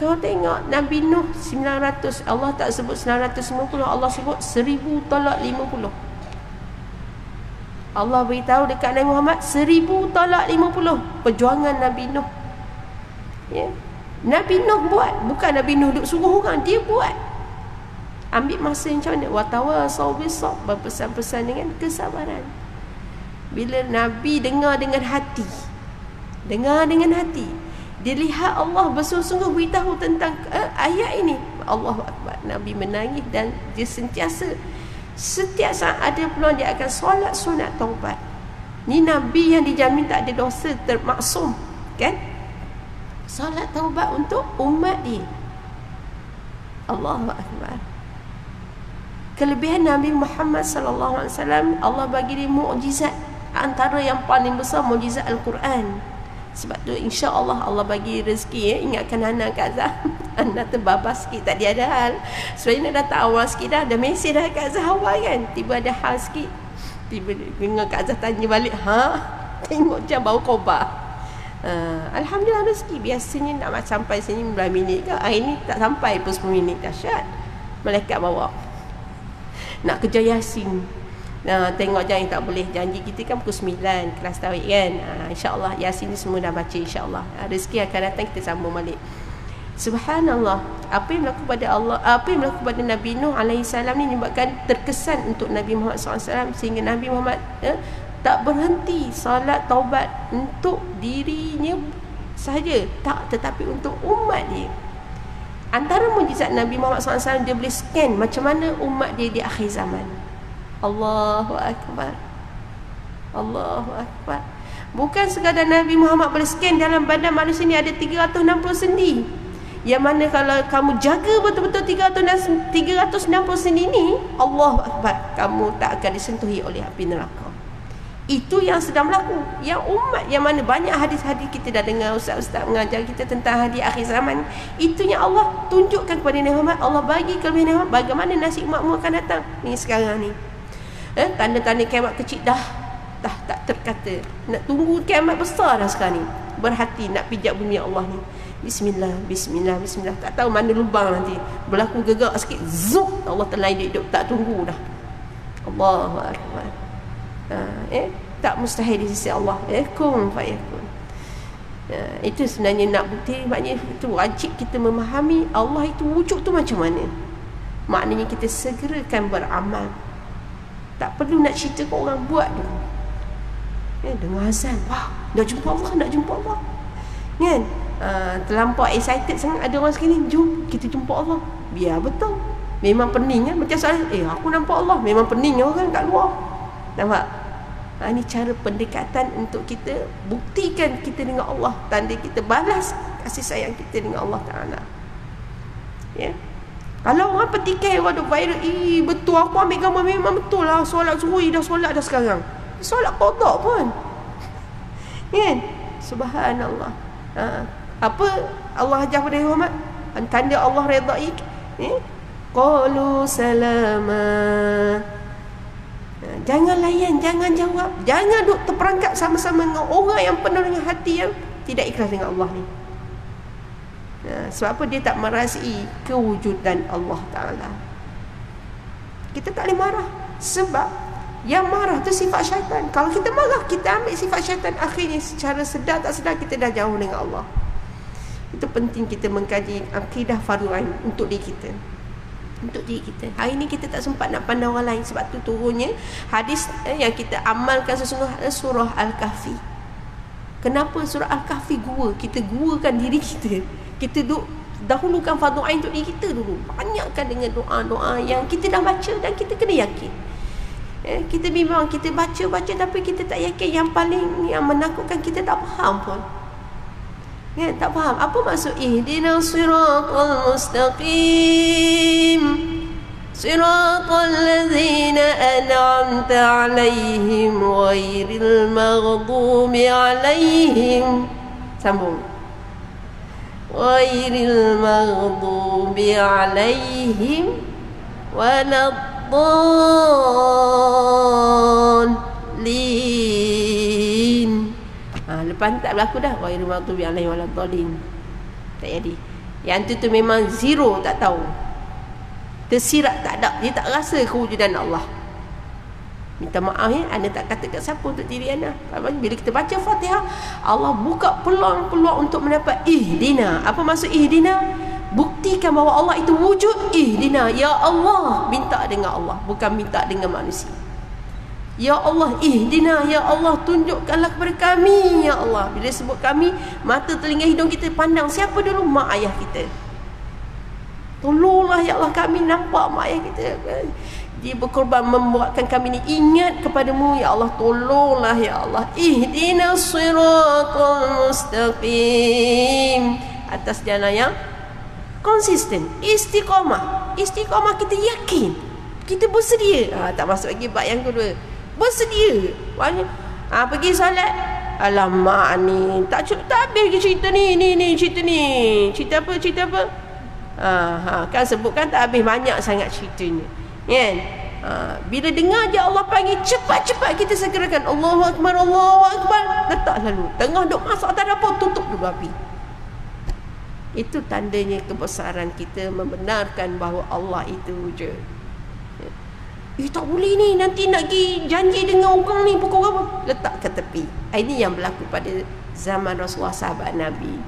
Kau tengok Nabi Nuh 900, Allah tak sebut 950, Allah sebut 1000 tolak 50. Allah beritahu dekat Nabi Muhammad 1000 tolak 50 perjuangan Nabi Nuh. Nabi Nuh buat, bukan Nabi Nuh duk suruh orang, dia buat. Ambil masa macam mana? Watawasau bis-sabr, berpesan-pesan dengan kesabaran. Bila Nabi dengar dengan hati, dengar dengan hati, dia lihat Allah bersungguh-sungguh beritahu tentang ayat ini, Allahu Akbar. Nabi menangis dan dia sentiasa, setiap saat ada peluang dia akan solat sunat taubat. Ni Nabi yang dijamin tak ada dosa, termaksum, kan? Solat taubat untuk umat dia. Allahu Akbar. Kelebihan Nabi Muhammad sallallahu alaihi wasallam, Allah bagi dia mukjizat, antara yang paling besar mukjizat Al-Quran. Sebab tu insya-Allah Allah bagi rezeki. Ingatkan Hana Kak Zah. Anda terbabas sikit, tak ada hal. Sebenarnya dah tak awal sikit dah mesej dah Kak Zah awal kan. Tiba ada hal sikit. Tiba dengar Kak Zah tanya balik, tengok jam baru khabar. Alhamdulillah rezeki. Biasanya nak sampai sini 9 minit ke, hari ni tak sampai pun 10 minit. Dahsyat. Malaikat bawa nak kerja Yasin. Tengok jangan tak boleh. Janji kita kan pukul 9 kelas tauhid kan. InsyaAllah Yasin ni semua dah baca insyaAllah. Rezeki akan datang, kita sambung balik. Subhanallah, apa yang berlaku pada Allah, apa yang berlaku pada Nabi Nuh AS ni menyebabkan terkesan untuk Nabi Muhammad SAW, sehingga Nabi Muhammad tak berhenti salat taubat untuk dirinya sahaja, tak, tetapi untuk umat dia. Antara mujizat Nabi Muhammad SAW, dia boleh scan macam mana umat dia di akhir zaman. Allahu Akbar, Allahu Akbar. Bukan sekadar Nabi Muhammad boleh scan dalam badan manusia ni ada 360 sendi, yang mana kalau kamu jaga betul-betul 360 sendi ni, Allahu Akbar, kamu tak akan disentuhi oleh api neraka. Itu yang sedang berlaku. Yang umat yang mana banyak hadis-hadis kita dah dengar ustaz-ustaz mengajar kita tentang hadis akhir zaman. Itu yang Allah tunjukkan kepada Nabi Muhammad. Allah bagi kelebihan Nabi Muhammad, bagaimana nasib umatmu akan datang. Ni sekarang ni, tanda-tanda kiamat kecil dah tak terkata. Nak tunggu kiamat besar dah sekarang ni. Berhati nak pijak bumi Allah ni. Bismillah, bismillah, bismillah. Tak tahu mana lubang nanti berlaku gegak sikit, zuk, Allah telah hidup, tak tunggu dah. Allahu Akbar. Tak mustahil di sisi Allah. Kun fayakun. Itu sebenarnya nak bukti, maknanya itu wajib kita memahami Allah itu wujud tu macam mana. Maknanya kita segerakan beramal. Tak perlu nak cerita ke orang, buat dulu. Dengar azan, wah, nak jumpa Allah, nak jumpa Allah. Kan? Terlampau excited sangat ada orang sekali, jom kita jumpa Allah. Biar betul. Memang pening kan, macam soalan, aku nampak Allah, memang pening orang kat luar. Nampak? Ini cara pendekatan untuk kita buktikan kita dengan Allah, tanda kita balas kasih sayang kita dengan Allah Ta'ala. Ya. Kalau orang petikai, orang duk viral, betul aku ambil gambar, memang betul lah, solat zuhur dah solat dah sekarang. Solat qada pun. Kan? Subhanallah. Apa Allah ajar pada Muhammad? Tanda Allah redai. Qalu salama. Jangan layan, jangan jawab, jangan duk terperangkap sama-sama dengan orang yang penuh dengan hati yang tidak ikhlas dengan Allah ni. Sebab apa? Dia tak merasai kewujudan Allah Ta'ala. Kita tak boleh marah, sebab yang marah tu sifat syaitan. Kalau kita marah, kita ambil sifat syaitan, akhirnya secara sedar tak sedar kita dah jauh dengan Allah. Itu penting kita mengkaji akidah fardu ain untuk diri kita. Untuk diri kita. Hari ni kita tak sempat nak pandang orang lain, sebab tu turunnya hadis yang kita amalkan sesungguhnya surah Al-Kahfi. Kenapa surah Al-Kahfi gua? Kita guakan diri kita. Kita dahulukan fardu ain untuk diri kita dulu. Banyakkan dengan doa-doa yang kita dah baca dan kita kena yakin. Kita memang kita baca tapi kita tak yakin. Yang paling yang menakutkan, kita tak faham pun. Tak faham apa maksud ihdinas siratal mustaqim, siratal ladzina an'amta 'alaihim ghairil maghdubi 'alaihim. Sambung. Ghairil maghdubi 'alaihim waladdallin. Lepas tak berlaku dah, ghairil maghdubi 'alaihim waladdallin. Tak jadi. Yang tu memang zero, tak tahu. Tersirat, tak ada. Dia tak rasa kewujudan Allah. Minta maaf Anda tak kata kat siapa untuk diri Anda. Bila kita baca Fatihah, Allah buka peluang-peluang untuk mendapat ihdina. Apa maksud ihdina? Buktikan bahawa Allah itu wujud. Ihdina, ya Allah. Minta dengan Allah, bukan minta dengan manusia. Ya Allah, ihdina, ya Allah, tunjukkanlah kepada kami, ya Allah. Bila sebut kami, mata, telinga, hidung kita pandang siapa dulu? Mak ayah kita. Tolonglah ya Allah kami nampak mak ayah kita. Dia berkorban membuatkan kami ni ingat kepadamu, ya Allah. Tolonglah ya Allah. Ihdinas siratal mustaqim, atas jalan yang konsisten, istiqamah. Istiqamah kita yakin, kita bersedia. Tak masuk lagi bab yang kedua, bersedia. Pergi solat, alamak ni tak habis lagi cerita ni cerita ni. Cerita apa? Kan sebutkan tak habis, banyak sangat ceritanya. Kan? Bila dengar je Allah panggil, cepat-cepat kita segerakan. Allahu Akbar, Allahu Akbar. Letak lalu. Tengah duk masak atas dapur, tutup dulu api. Itu tandanya kebesaran kita membenarkan bahawa Allah itu wujud. Tak boleh ni, nanti nak pergi janji dengan orang ni, pukul apa, letak ke tepi. Ini yang berlaku pada zaman Rasulullah, sahabat Nabi.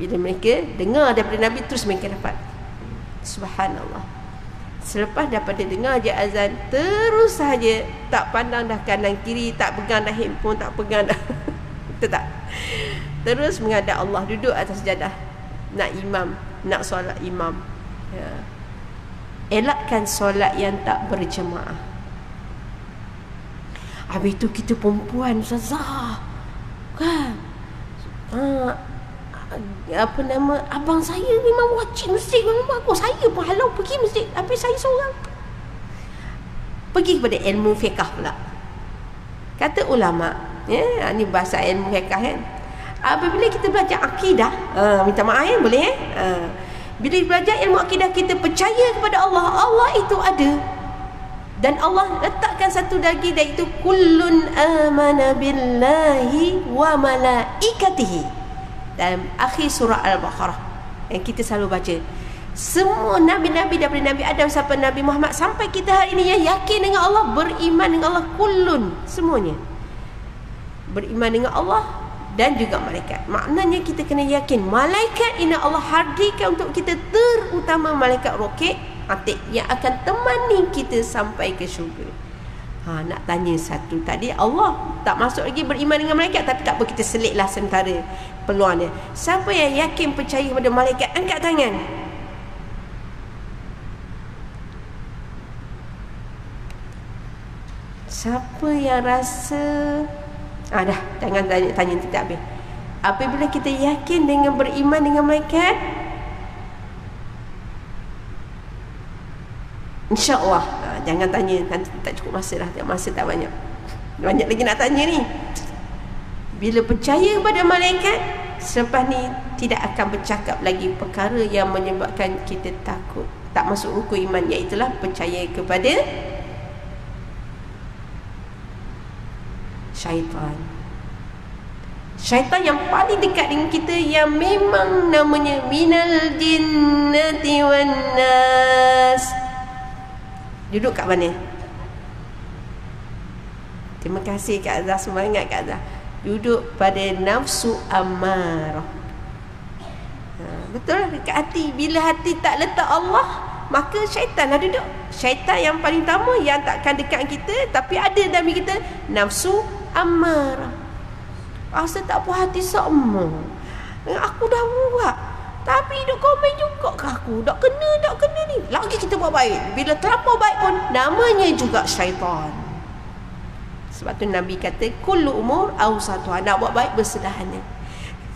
Bila mereka dengar daripada Nabi, terus mereka dapat. Subhanallah. Selepas daripada dengar je azan, terus saja tak pandang dah kanan kiri, tak pegang dah handphone, tak pegang dah betul tak? Terus menghadap Allah, duduk atas sejadah, nak imam, nak solat imam. Elakkan solat yang tak berjemaah. Habis tu kita perempuan, Ustazah, kan, apa nama, abang saya memang wajib masjid dengan aku. Saya pun halau pergi masjid, tapi saya seorang. Pergi kepada ilmu fiqh pula. Kata ulama, ni bahasa ilmu fiqh kan, apabila kita belajar akidah, minta maaf boleh bila belajar ilmu akidah, kita percaya kepada Allah, Allah itu ada, dan Allah letakkan satu lagi, iaitu kullun amana billahi wa malaikatihi, dalam akhir surah Al-Baqarah yang kita selalu baca. Semua Nabi-Nabi daripada Nabi Adam sampai Nabi Muhammad sampai kita hari ini yang yakin dengan Allah, beriman dengan Allah, kullun, semuanya beriman dengan Allah dan juga malaikat. Maknanya kita kena yakin malaikat ini Allah hadirkan untuk kita, terutama malaikat rokib atik yang akan temani kita sampai ke syurga. Nak tanya satu tadi, Allah tak masuk lagi beriman dengan malaikat, tapi tak apa, kita selitlah sementara peluang dia. Siapa yang yakin percaya kepada malaikat, angkat tangan. Siapa yang rasa dah, jangan tanya tidak habis. Apabila kita yakin dengan beriman dengan malaikat, InsyaAllah. Jangan tanya, nanti tak cukup masa dah. Masa tak banyak. Banyak lagi nak tanya ni. Bila percaya kepada malaikat, selepas ni tidak akan bercakap lagi perkara yang menyebabkan kita takut, tak masuk rukun iman, iaitulah percaya kepada syaitan. Syaitan yang paling dekat dengan kita, yang memang namanya minal jinnati wan nas. Duduk kat mana? Terima kasih Kak Azhar, semangat Kak Azhar. Duduk pada nafsu amarah. Betul lah, dekat hati. Bila hati tak letak Allah, maka syaitan lah duduk. Syaitan yang paling utama, yang takkan dekat kita, tapi ada dalam kita, nafsu amarah. Rasa tak puas hati sama, aku dah buat, tapi duk komen juga ke aku, tak kena ni. Lagi kita buat baik, bila terlampau baik pun namanya juga syaitan. Sebab tu Nabi kata kullu umur awsatuha, nak buat baik bersederhana.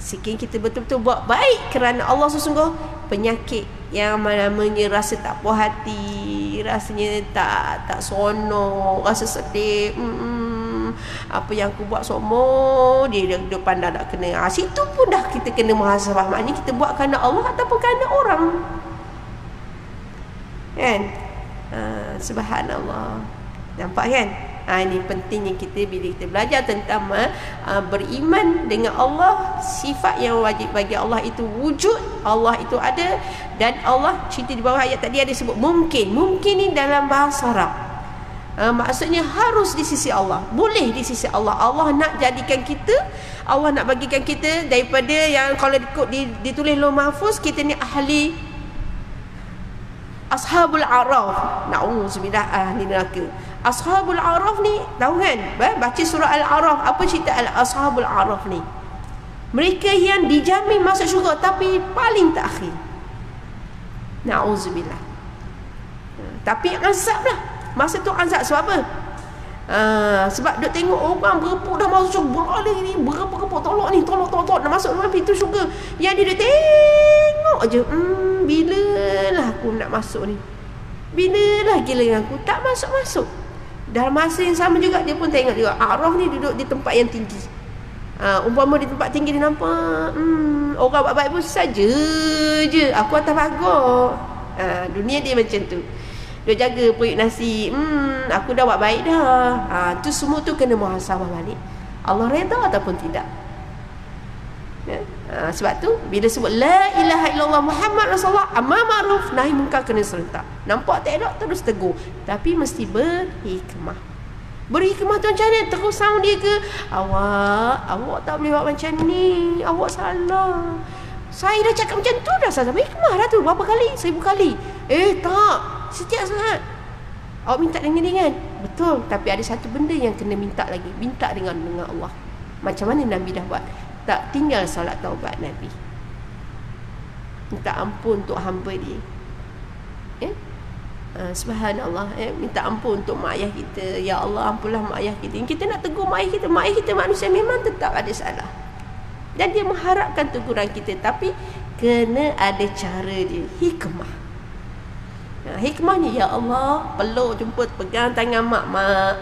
Sikit kita betul-betul buat baik kerana Allah sesungguh, penyakit yang namanya rasa tak puas hati, rasanya tak seronok, rasa sedih, apa yang aku buat semua dia pandang tak kena. Situ pun dah kita kena muhasabah. Maknanya kita buat kerana Allah ataupun kerana orang, kan? Subhanallah. Nampak kan? Ini pentingnya kita bila kita belajar tentang beriman dengan Allah. Sifat yang wajib bagi Allah itu wujud, Allah itu ada, dan Allah, cerita di bawah ayat tadi ada sebut mungkin. Mungkin ni dalam bahasa Arab, maksudnya harus di sisi Allah, boleh di sisi Allah. Allah nak jadikan kita, Allah nak bagikan kita daripada yang kalau ditulis Lauh Mahfuz, kita ni ahli Ashabul A'raf. Na'udzubillah, ahli neraka. Ashabul A'raf ni, tahu kan? Baca surah Al-A'raf, apa cerita Ashabul A'raf ni? Mereka yang dijamin masuk syurga, tapi paling terakhir. Na'udzubillah. Tapi azab lah. Masa tu azab sebab apa? Sebab duk tengok orang berapa dah masuk syurga, berada ni, berapa tolak ni, tolak nak masuk dalam pintu syurga. Yang dia duk tengok je, bilalah aku nak masuk ni, bilalah gila aku tak masuk. Dalam masa yang sama juga dia pun tengok juga A'raf ni duduk di tempat yang tinggi. Umpama di tempat tinggi dia nampak orang buat baik pun saja je, aku atas pagar. Dunia dia macam tu. Dia jaga periuk nasi, aku dah buat baik dah. Tu semua tu kena muhasabah balik. Allah redha ataupun tidak. Ya? Sebab tu bila sebut la ilaha illallah Muhammad Rasulullah, amar ma'ruf nahi munkar kena serentak. Nampak tak elok terus tegur, tapi mesti berhikmah. Berhikmah tu macam mana? Terus sound dia ke, awak tak boleh buat macam ni, awak salah. Saya dah cakap macam tu dah, salah. Hikmah dah tu berapa kali? 1000 kali. Tak, setiap saat awak minta dengan betul, tapi ada satu benda yang kena minta lagi. Minta dengan Allah. Macam mana Nabi dah buat? Tak tinggal solat taubat Nabi. Minta ampun untuk hamba dia. Subhanallah, minta ampun untuk mak ayah kita. Ya Allah, ampunlah mak ayah kita. Kita nak tegur mak ayah kita. Mak ayah kita manusia, memang tetap ada salah. Dan dia mengharapkan teguran kita, tapi kena ada cara dia. Hikmah. Hikmahnya, ya Allah, peluk, jemput, pegang tangan mak.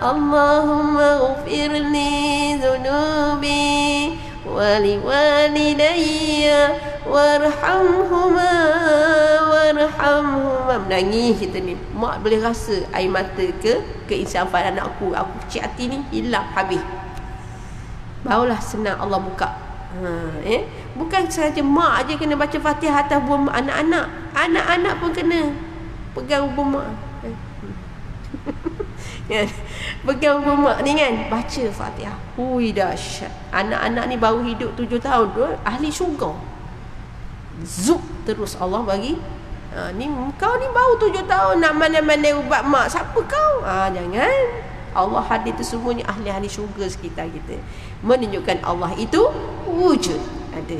Allahumma ufirli zunubi wali walidayya warhamhuma. Menangis kita ni, mak boleh rasa air mata keinsafan anakku. Aku kecil hati ni hilang, habis. Barulah senang Allah buka. Bukan sahaja mak aja kena baca Fatihah atas buah anak-anak. Anak-anak pun kena pegang buah mak. Pegang buah mak ni kan, baca Fatihah. Hui, dahsyat. Anak-anak ni baru hidup 7 tahun tu, ahli syurga. Zup terus Allah bagi. Ni kau ni baru 7 tahun nak mana-mana ubat mak. Siapa kau? Jangan. Allah hadir tu semuanya ahli-ahli syurga sekitar kita. Menunjukkan Allah itu wujud, ada.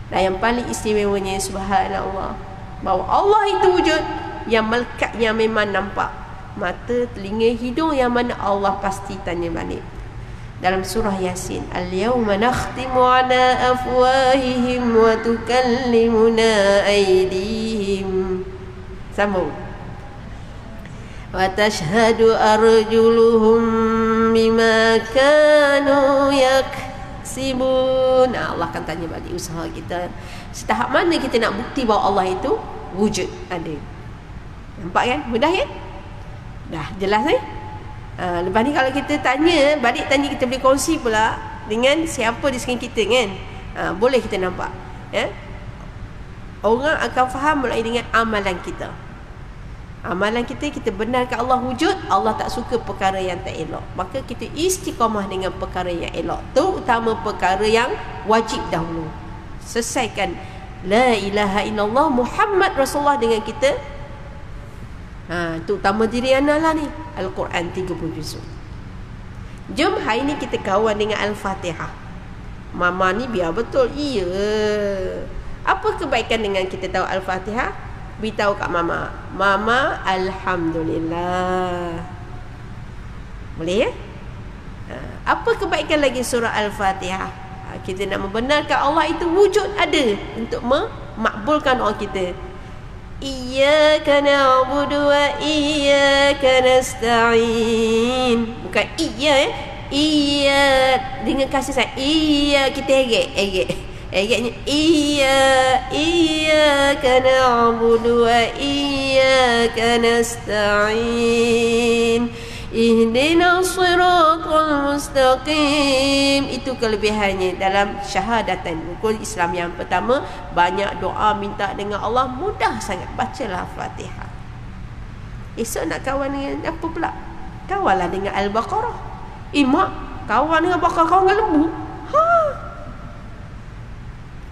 Dan yang paling istimewanya, subhanallah, bahawa Allah itu wujud, yang melekat, yang memang nampak. Mata, telinga, hidung, yang mana Allah pasti tanya balik. Dalam surah Yasin, al-yawma nakhtimu ala afwahihim wa tukallimuna aydihim. Sambung. Wa tashhadu arjuluhum bima kanu yaksibun. Allah akan tanya balik usaha kita. Setahap mana kita nak bukti bahawa Allah itu wujud, ada. Nampak kan? Mudah kan? Dah jelas ni? Lepas ni kalau kita tanya, balik tanya, kita boleh kongsi pula dengan siapa di sekeliling kita kan. Boleh kita nampak, orang akan faham mulai dengan amalan kita. Amalan kita, kita benarkan Allah wujud, Allah tak suka perkara yang tak elok, maka kita istiqamah dengan perkara yang elok, terutama perkara yang wajib dahulu. Selesaikan la ilaha illallah Muhammad Rasulullah dengan kita. Terutama diri anak lah ni, Al-Quran 30 juzuk. Jom hari ni kita kawan dengan Al-Fatihah. Mama ni biar betul. Iya. Apa kebaikan dengan kita tahu Al-Fatihah? Beritahu kat Mama, Mama, Alhamdulillah. Boleh ya? Apa kebaikan lagi surah Al-Fatihah? Kita nak membenarkan Allah itu wujud, ada, untuk memakbulkan doa kita. Iyyaka na'budu wa iyyaka nasta'in. Bukan iya dengan kasih sayang. Iya, kita egetnya iyyaka na'budu wa iyyaka nasta'in. Ihdinas siratal mustaqim. Itu kelebihannya dalam syahadatan rukun Islam yang pertama. Banyak doa minta dengan Allah, mudah sangat. Bacalah Fatihah. Esok nak kawan dengan apa pula? Kawanlah dengan Al-Baqarah. Mak, kawan dengan Baqarah, kawan dengan lembu.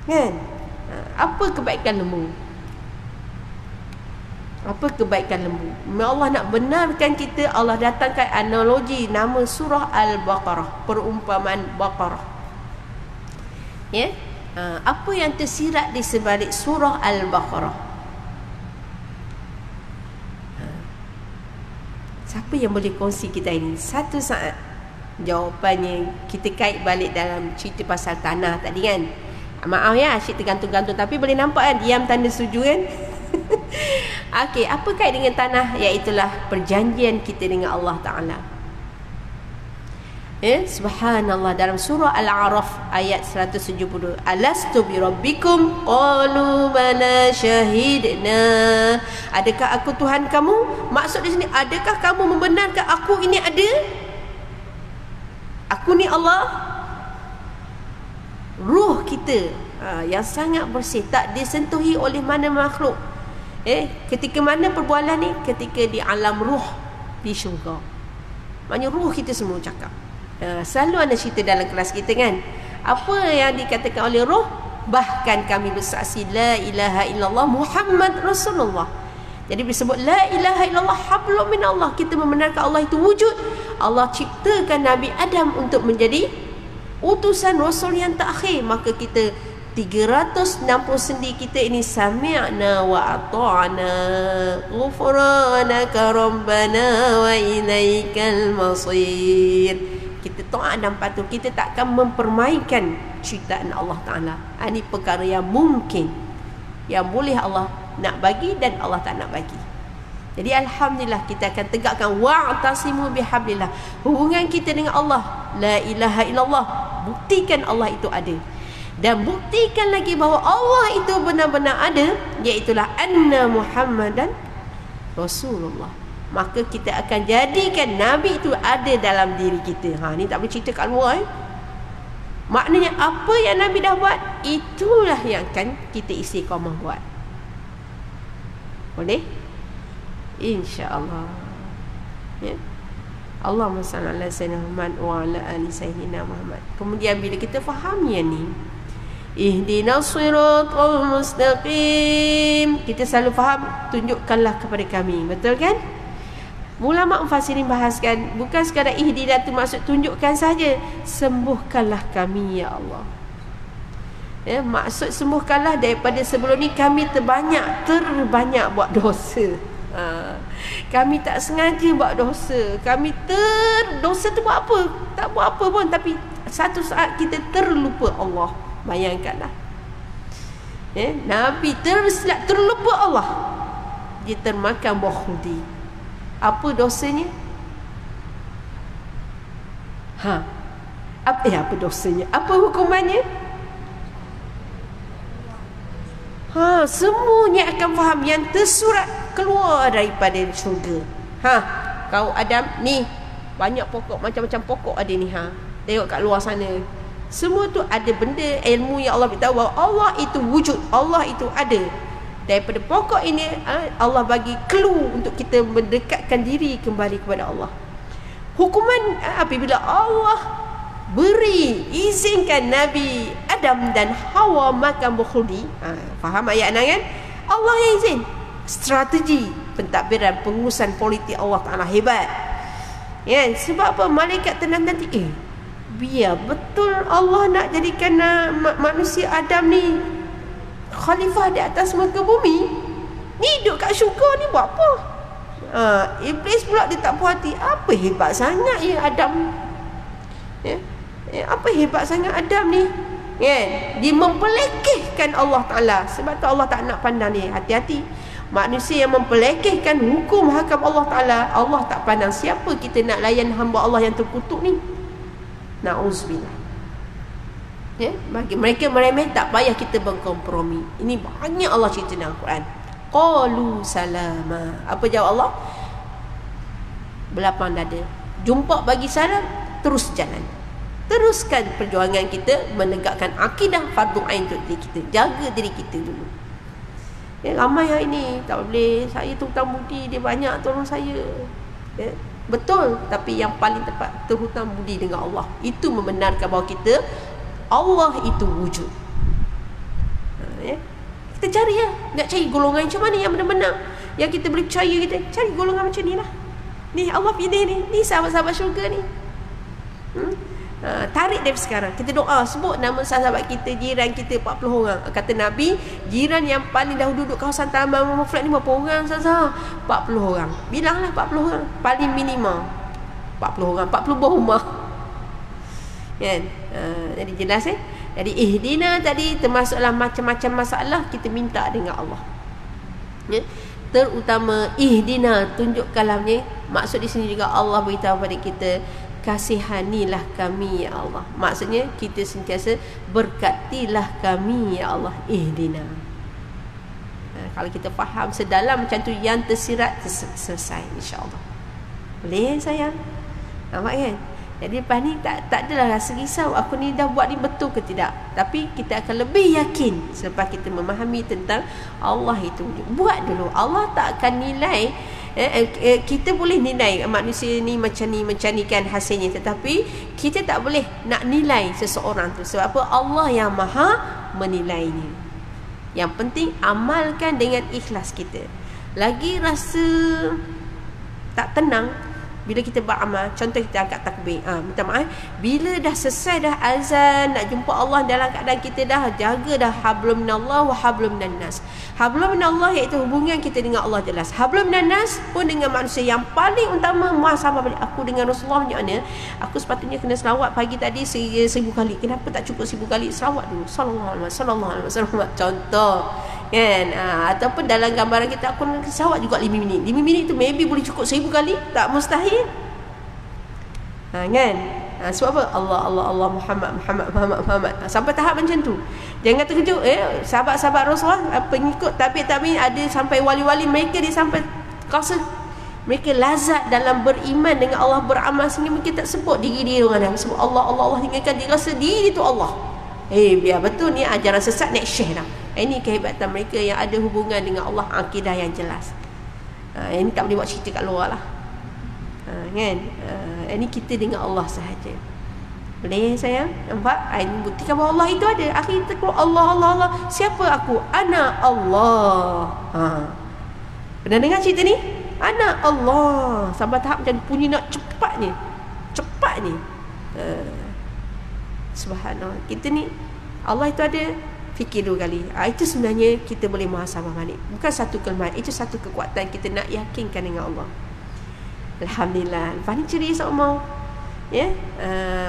Kan? Apa kebaikan lembu? Apa kebaikan lembu? Allah nak benarkan kita, Allah datangkan analogi nama surah Al-Baqarah, perumpamaan Baqarah. Ya? Apa yang tersirat di sebalik surah Al-Baqarah? Siapa yang boleh kongsi kita ini? Satu saat. Jawapannya kita kait balik dalam cerita pasal tanah tadi kan. Maaf ya, asyik tergantung-gantung, tapi boleh nampak kan, diam tanda setuju kan. Okey, apa kait dengan tanah? Iaitulah perjanjian kita dengan Allah Ta'ala. Subhanallah, dalam surah Al-A'raf ayat 172, alastu bi rabbikum qalu bala syahidna. Adakah aku Tuhan kamu? Maksud di sini, adakah kamu membenarkan aku ini ada? Aku ni Allah? ruh kita yang sangat bersih, tak disentuhi oleh mana makhluk. Ketika mana perbualan ni? Ketika di alam ruh di syurga. Maknanya ruh kita semua cakap. Selalu ada cerita dalam kelas kita kan, apa yang dikatakan oleh ruh, bahkan kami bersaksi la ilaha illallah Muhammad Rasulullah. Jadi disebut la ilaha illallah hablum minallah, kita membenarkan Allah itu wujud. Allah ciptakan Nabi Adam untuk menjadi utusan Rasul yang terakhir. Maka kita 360 sendi kita ini sami'na wa ata'na ghufranaka rabbana wa ilaikal masir. Kita taat dan patuh, kita tak akan mempermainkan ciptaan Allah Ta'ala. Ini perkara yang mungkin, yang boleh Allah nak bagi dan Allah tak nak bagi. Jadi alhamdulillah kita akan tegakkan wa'tasimu bihablillah, hubungan kita dengan Allah, la ilaha illallah. Buktikan Allah itu ada, dan buktikan lagi bahawa Allah itu benar-benar ada, iaitulah anna Muhammadan Rasulullah. Maka kita akan jadikan Nabi itu ada dalam diri kita. Ni tak boleh cerita kat luar. Maknanya apa yang Nabi dah buat, itulah yang akan kita istiqamah buat. Boleh? InsyaAllah. Ya. Allahumma salli ala sayyidina Muhammad wa ala ali sayyidina Muhammad. Kemudian bila kita faham yang ni, ihdinas siratal mustaqim, kita selalu faham, tunjukkanlah kepada kami. Betul kan? Ulama mufassirin bahaskan, bukan sekadar ihdinas tu maksud tunjukkan saja, sembuhkanlah kami ya Allah. Maksud sembuhkanlah daripada sebelum ni kami terbanyak buat dosa. Kami tak sengaja buat dosa. Dosa tu buat apa? Tak buat apa pun, tapi satu saat kita terlupa Allah. Bayangkanlah. Nabi terlupa Allah. Dia termakan buah khudi. Apa dosanya? Apa dosanya? Apa hukumannya? Semuanya akan faham, yang tersurat keluar daripada syurga. Kau Adam ni, banyak pokok, macam-macam pokok ada ni. Tengok kat luar sana. Semua tu ada benda ilmu yang Allah beritahu bahawa Allah itu wujud, Allah itu ada. Daripada pokok ini Allah bagi clue untuk kita mendekatkan diri kembali kepada Allah. Hukuman apabila Allah izinkan Nabi Adam dan Hawa makan buah khuldi. Faham ayat kan? Allah yang izin. Strategi pentadbiran pengurusan politik Allah Ta'ala hebat. Sebab apa? Malaikat tenang nanti, biar betul Allah nak jadikan manusia Adam ni khalifah di atas muka bumi. Ni duduk kat syurga ni buat apa? Iblis pula dia tak puas hati. Apa hebat sangat Adam? Apa hebat sangat Adam ni? Dia mempelekehkan Allah Ta'ala. Sebab tu Allah tak nak pandang ni. Hati-hati. Manusia yang mempelekehkan hukum hakam Allah Ta'ala, Allah tak pandang. Siapa kita nak layan hamba Allah yang terkutuk ni? Na'uzubillah. Bagi mereka meremeh, tak payah kita berkompromi. Ini banyak Allah cerita dalam Al-Quran. Qalu salama. Apa jawab Allah? Berlapang dada. Jumpa bagi salam, terus jalan. Teruskan perjuangan kita menegakkan akidah fardu ain untuk diri kita. Jaga diri kita dulu. Ramai hari ini tak boleh, saya tu hutang budi, dia banyak tolong saya. Betul, tapi yang paling tepat terhutang budi dengan Allah. Itu membenarkan bahawa kita, Allah itu wujud. Kita cari nak cari golongan macam mana yang benar-benar, yang kita boleh percaya. Kita cari golongan macam ni lah. Ni Allah pilih ni sahabat-sahabat syurga ni. Tarik dari sekarang. Kita doa, sebut nama sahabat kita, jiran kita 40 orang. Kata Nabi, jiran yang paling dahulu duduk kawasan Taman Mufrad ni berapa orang sahaja? 40 orang. Bilanglah 40 orang. Paling minima 40 orang, 40 buah rumah. Jadi jelas Jadi ihdina tadi termasuklah macam-macam masalah kita minta dengan Allah. Terutama ihdina, tunjukkanlah ni. Maksud di sini juga Allah beritahu pada kita, kasihanilah kami ya Allah. Maksudnya kita sentiasa berkatilah kami ya Allah. Ihdina. Kalau kita faham sedalam macam tu, yang tersirat selesai insya-Allah. Boleh sayang? Nampak kan? Jadi lepas ni tak adalah rasa risau aku ni dah buat ni betul ke tidak. Tapi kita akan lebih yakin selepas kita memahami tentang Allah itu. Buat dulu. Allah tak akan nilai. Kita boleh nilai manusia ni macam ni kan hasilnya. Tetapi kita tak boleh nak nilai seseorang tu. Sebab apa? Allah yang maha menilainya. Yang penting amalkan dengan ikhlas kita. Lagi rasa tak tenang bila kita beramal, contoh kita angkat takbir, minta maaf, bila dah selesai dah azan, nak jumpa Allah dalam keadaan kita dah jaga dah hablum minallah wa hablum minannas. Hablum minallah iaitu hubungan kita dengan Allah jelas. Hablum minannas pun dengan manusia yang paling utama, muhasabah balik. Aku dengan Rasulullah macam mana? Aku sepatutnya kena selawat pagi tadi 1000 kali. Kenapa tak cukup 1000 kali? Selawat dulu. Sallallahu alaihi wasallam. Contoh. Kan? Ataupun dalam gambaran kita aku nak selawat juga 5 minit. 5 minit tu maybe boleh cukup 1000 kali, tak mustahil. Kan? Sebab apa? Allah Muhammad. Sampai tahap macam tu. Jangan terkejut sahabat-sahabat Rasulullah, pengikut tabi' ada sampai wali-wali, mereka dia sampai rasa mereka lazat dalam beriman dengan Allah, beramal sehingga mereka tak sebut diri dia orang, sebut Allah tinggalkan dia rasa diri tu Allah. Biar betul ni ajaran sesat naik syekh dah. Ini kehebatan mereka yang ada hubungan dengan Allah, akidah yang jelas. Ini tak boleh buat cerita kat luar lah. Kan? Ini kita dengan Allah sahaja. Boleh sayang? Nampak? Ini buktikan bahawa Allah itu ada. Akhirnya kita keluar Allah. Siapa aku? Ana Allah. Pernah dengar cerita ni? Ana Allah. Sampai tahap macam punya nak cepat ni. Subhanallah. Kita ni Allah itu ada. Fikir 2 kali. Itu sebenarnya kita boleh muhasabah balik. Bukan satu kelemahan, itu satu kekuatan kita nak yakinkan dengan Allah. Alhamdulillah. Lepas ni ceria seumur.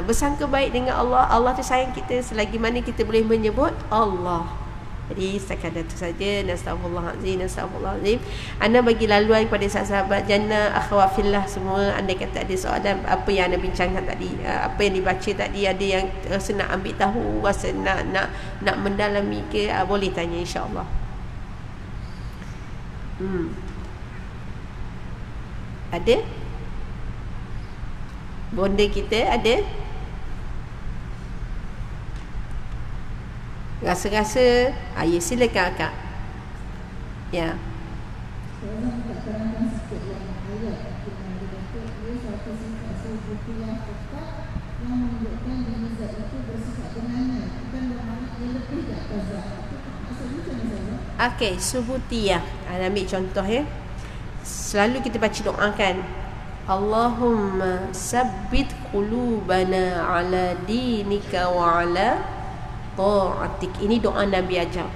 Bersangka baik dengan Allah. Allah tu sayang kita selagi mana kita boleh menyebut Allah. Jadi setakat itu saja. Nastaghfirullahalazim. Anda bagi laluan kepada sahabat jannah, akhwafillah semua. Anda kata ada soalan apa yang anda bincangkan tadi, apa yang dibaca tadi, ada yang rasa nak ambil tahu, rasa nak mendalami ke, boleh tanya insya-Allah. Ada? Bonda kita ada? Rasa-rasa ya silakan akak. Ya. Saya nak terangkan sikit yang ayat yang dikatakan ia suatu sifat sesuatu yang tetap yang menunjukkan diri zat itu bersifat dengannya, bukan bermakna ia lebih di atas zat. Maksudnya macam mana? Okey, subutiyah. Ambil contoh ya. Selalu kita baca doakan, Allahumma sabbit qulubana ala dinika wa ala ta'atik. Ini doa Nabi ajar.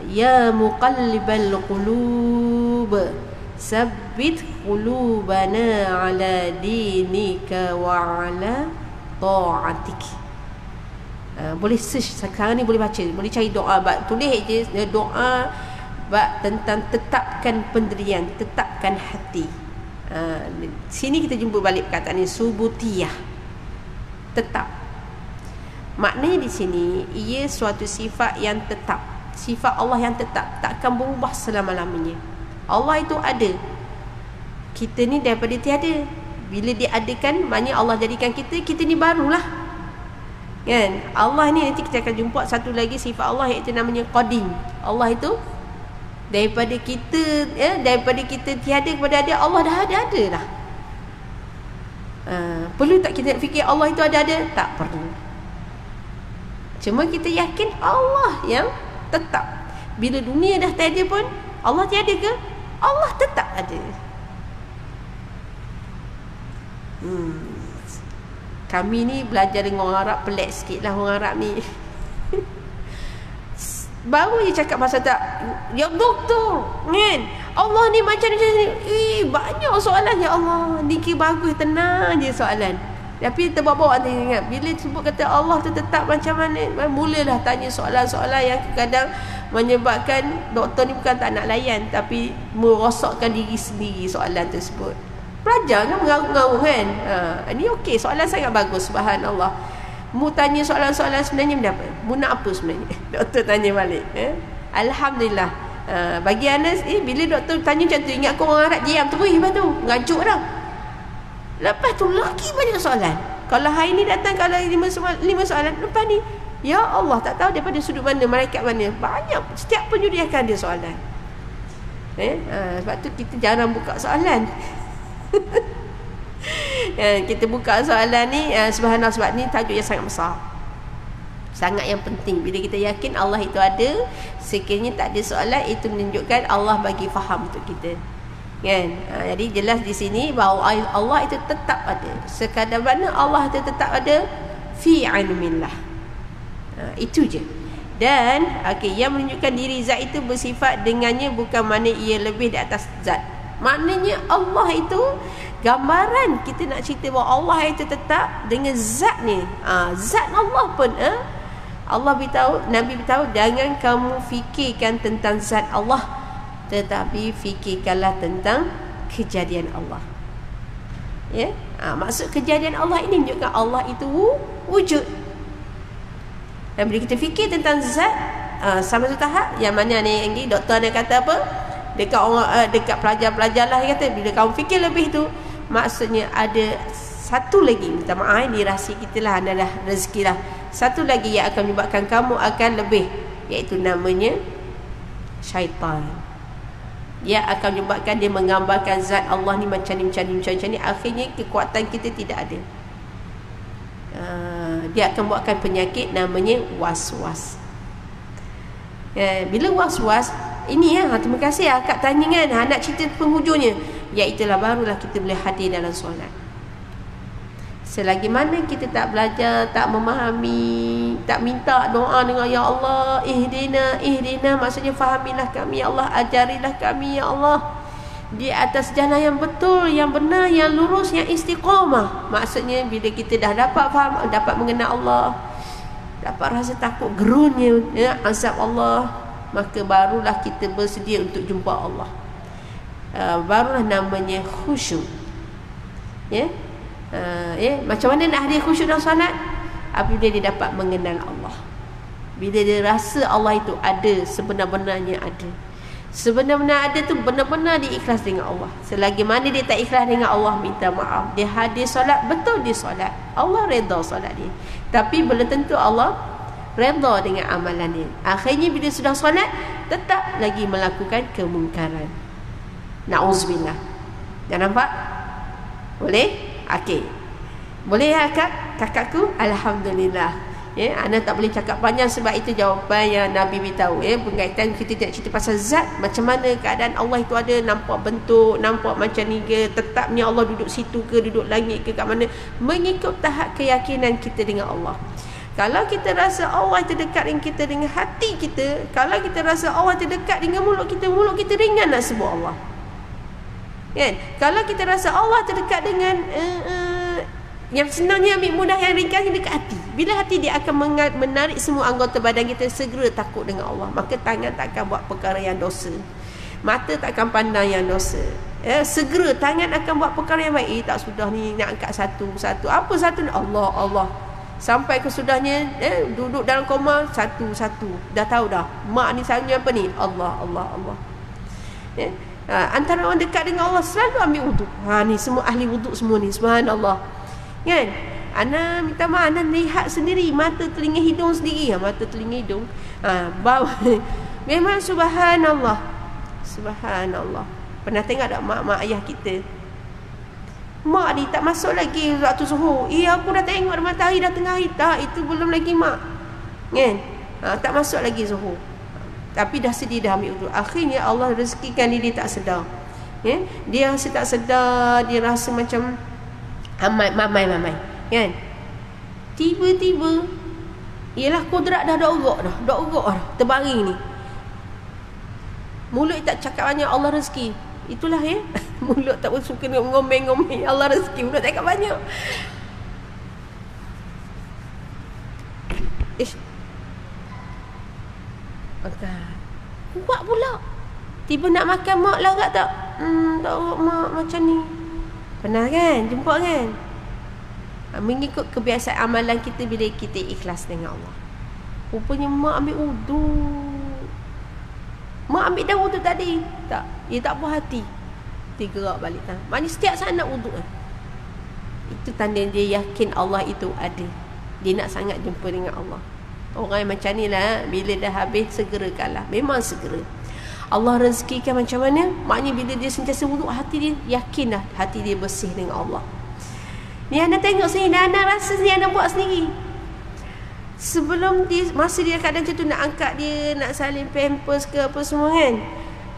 Ya muqallibal qulub, sabbit qulubana ala dinika wa ala ta'atik. Boleh search sekarang ni, boleh baca, boleh cari doa, tulis je doa tentang tetapkan pendirian, tetapkan hati. Sini kita jumpa balik perkataan ni, subutiyah, tetap. Maknanya di sini ia suatu sifat yang tetap, sifat Allah yang tetap, takkan berubah selama-lamanya. Allah itu ada, kita ni daripada tiada. Bila diadakan, maknanya Allah jadikan kita ni barulah. Kan? Allah ni nanti kita akan jumpa satu lagi sifat Allah, iaitu namanya Qadim. Allah itu daripada kita tiada kepada ada, Allah dah ada lah. Perlu tak kita nak fikir Allah itu ada? Tak perlu. Cuma kita yakin Allah yang tetap. Bila dunia dah tiada pun, Allah tiada ke? Allah tetap ada. Kami ni belajar dengan orang Arab, pelik sikit lah orang Arab ni. Baru je cakap pasal tak, ya doktor kan, Allah ni macam ni. Banyak soalan, ya Allah, ni bagus, tenang je soalan. Tapi terbawa-bawa nanti ingat, bila sebut kata Allah tu tetap macam mana, mulalah tanya soalan-soalan yang kadang menyebabkan doktor ni bukan tak nak layan, tapi merosakkan diri sendiri soalan tersebut. Pelajar kan mengarut-ngarut kan. Ini okey, soalan sangat bagus, subhanallah. Mu tanya soalan-soalan sebenarnya benda apa? Mu nak apa sebenarnya? Doktor tanya balik. Alhamdulillah. Bagi Anas, bila doktor tanya macam tu, ingat kau orang Arab diam terus lepas tu. Ngajuk dah. Lepas tu lagi banyak soalan. Kalau hari ni datang, kalau 5 soalan, lepas ni ya Allah, tak tahu daripada sudut mana, malaikat mana. Banyak, setiap penjudi akan ada soalan. Sebab tu kita jarang buka soalan. Kita buka soalan ni, subhanallah, sebab ni tajuk yang sangat besar, sangat yang penting. Bila kita yakin Allah itu ada, sekiranya tak ada soalan, itu menunjukkan Allah bagi faham untuk kita, kan? Jadi jelas di sini bahawa Allah itu tetap ada. Sekadar mana Allah itu tetap ada? Fi ilmillah. Itu je. Dan yang menunjukkan diri zat itu bersifat dengannya, bukan mana ia lebih di atas zat. Maknanya Allah itu, gambaran kita nak cerita bahawa Allah itu tetap dengan zat ni. Zat Allah pun Allah beritahu, Nabi beritahu, jangan kamu fikirkan tentang zat Allah, tetapi fikirkanlah tentang kejadian Allah. Ya, maksud kejadian Allah ini menunjukkan Allah itu wujud. Dan bila kita fikir tentang zat, sama satu tahap yang mana ni doktor nak kata apa, dekat orang, dekat pelajar-pelajar lah, kata bila kamu fikir lebih tu, maksudnya ada satu lagi, minta maaf ni rahsia kita lah, adalah rezeki lah, satu lagi yang akan menyebabkan kamu akan lebih, iaitu namanya syaitan. Dia akan menyebabkan dia menggambarkan zat Allah ni macam ni, macam ni, macam ni. Akhirnya kekuatan kita tidak ada. Dia akan buatkan penyakit namanya was-was. Bila was-was ini, terima kasih akak tanya kan, nak cerita penghujungnya, iaitulah barulah kita boleh hadir dalam solat. Selagi mana kita tak belajar, tak memahami, tak minta doa dengan ya Allah, ihdina, maksudnya fahamilah kami ya Allah, ajarilah kami ya Allah di atas jalan yang betul, yang benar, yang lurus, yang istiqamah. Maksudnya bila kita dah dapat faham, dapat mengenal Allah, dapat rasa takut gerunnya azab Allah, maka barulah kita bersedia untuk jumpa Allah. Barulah namanya khusyuk. Macam mana nak hadir khusyuk dalam solat? Apabila dia dapat mengenal Allah, bila dia rasa Allah itu ada, sebenar-benarnya ada. Sebenar-benar ada tu benar-benar diikhlas dengan Allah. Selagi mana dia tak ikhlas dengan Allah, minta maaf, dia hadir solat, betul dia solat, Allah redha solat dia, tapi belum tentu Allah redha dengan amalan dia. Akhirnya bila sudah solat, tetap lagi melakukan kemungkaran. Na'udzubillah. Dah nampak? Boleh? Okey. Boleh ya kakakku? Alhamdulillah. Anda tak boleh cakap panjang, sebab itu jawapan yang Nabi beritahu. Berkaitan kita tidak cerita pasal zat, macam mana keadaan Allah itu ada, nampak bentuk, nampak macam ni ke, tetapnya Allah duduk situ ke, duduk langit ke, kat mana, mengikut tahap keyakinan kita dengan Allah. Kalau kita rasa Allah terdekat dengan kita dengan hati kita, kalau kita rasa Allah terdekat dengan mulut kita ringan nak sebut Allah, kan? Kalau kita rasa Allah terdekat dengan yang senangnya ambil mudah, yang ringkas dekat hati, bila hati dia akan menarik semua anggota badan kita segera takut dengan Allah. Maka tangan tak akan buat perkara yang dosa, mata tak akan pandang yang dosa, segera tangan akan buat perkara yang baik. Tak sudah ni nak angkat satu-satu, apa satu ni? Allah, sampai kesudahnya duduk dalam koma, satu-satu dah tahu dah, mak ni selalunya apa ni? Allah. Antara orang dekat dengan Allah selalu ambil wuduk. Ni semua ahli wuduk semua ni, subhanallah, kan? Ana minta maaf, ana lihat sendiri, mata, telinga, hidung sendiri. Mata, telinga, hidung, bau. Memang subhanallah. Pernah tengok tak mak ayah kita, mak ni tak masuk lagi waktu zuhur, aku dah tengok matahari dah tengah hari. Tak, itu belum lagi mak, kan? Tak masuk lagi zuhur, tapi dah sedia dah ambil wuduk. Akhirnya Allah rezekikan dia tak sedar. Dia rasa tak sedar, dia rasa macam mamai, kan? Tiba-tiba ialah kudrat dah ogok dah terbaring ni. Mulut tak cakap banyak, Allah rezeki. Itulah mulut tak suka ngomel-ngomel, Allah rezeki. Mulut tak cakap banyak. Kuat pula. Tiba nak makan, mak larat tak? Tak mak macam ni. Pernah kan? Jumpa kan? Mengikut kebiasaan amalan kita bila kita ikhlas dengan Allah. Rupanya mak ambil wuduk. Mak ambil dah wuduk tadi. Tak. Dia tak puas hati. Dia gerak balik. Maknanya setiap saat nak wuduk. Itu tanda dia yakin Allah itu ada. Dia nak sangat jumpa dengan Allah. Orang yang macam ni lah, bila dah habis segera kalah. Memang segera. Allah rezekikan macam mana? Maknanya bila dia sentiasa wuduk, hati dia yakin dah, hati dia bersih dengan Allah. Ni anda tengok sini, anda rasa sini, anda buat sendiri. Sebelum dia, masa dia kadang macam tu nak angkat dia, nak salin pampers ke apa semua kan,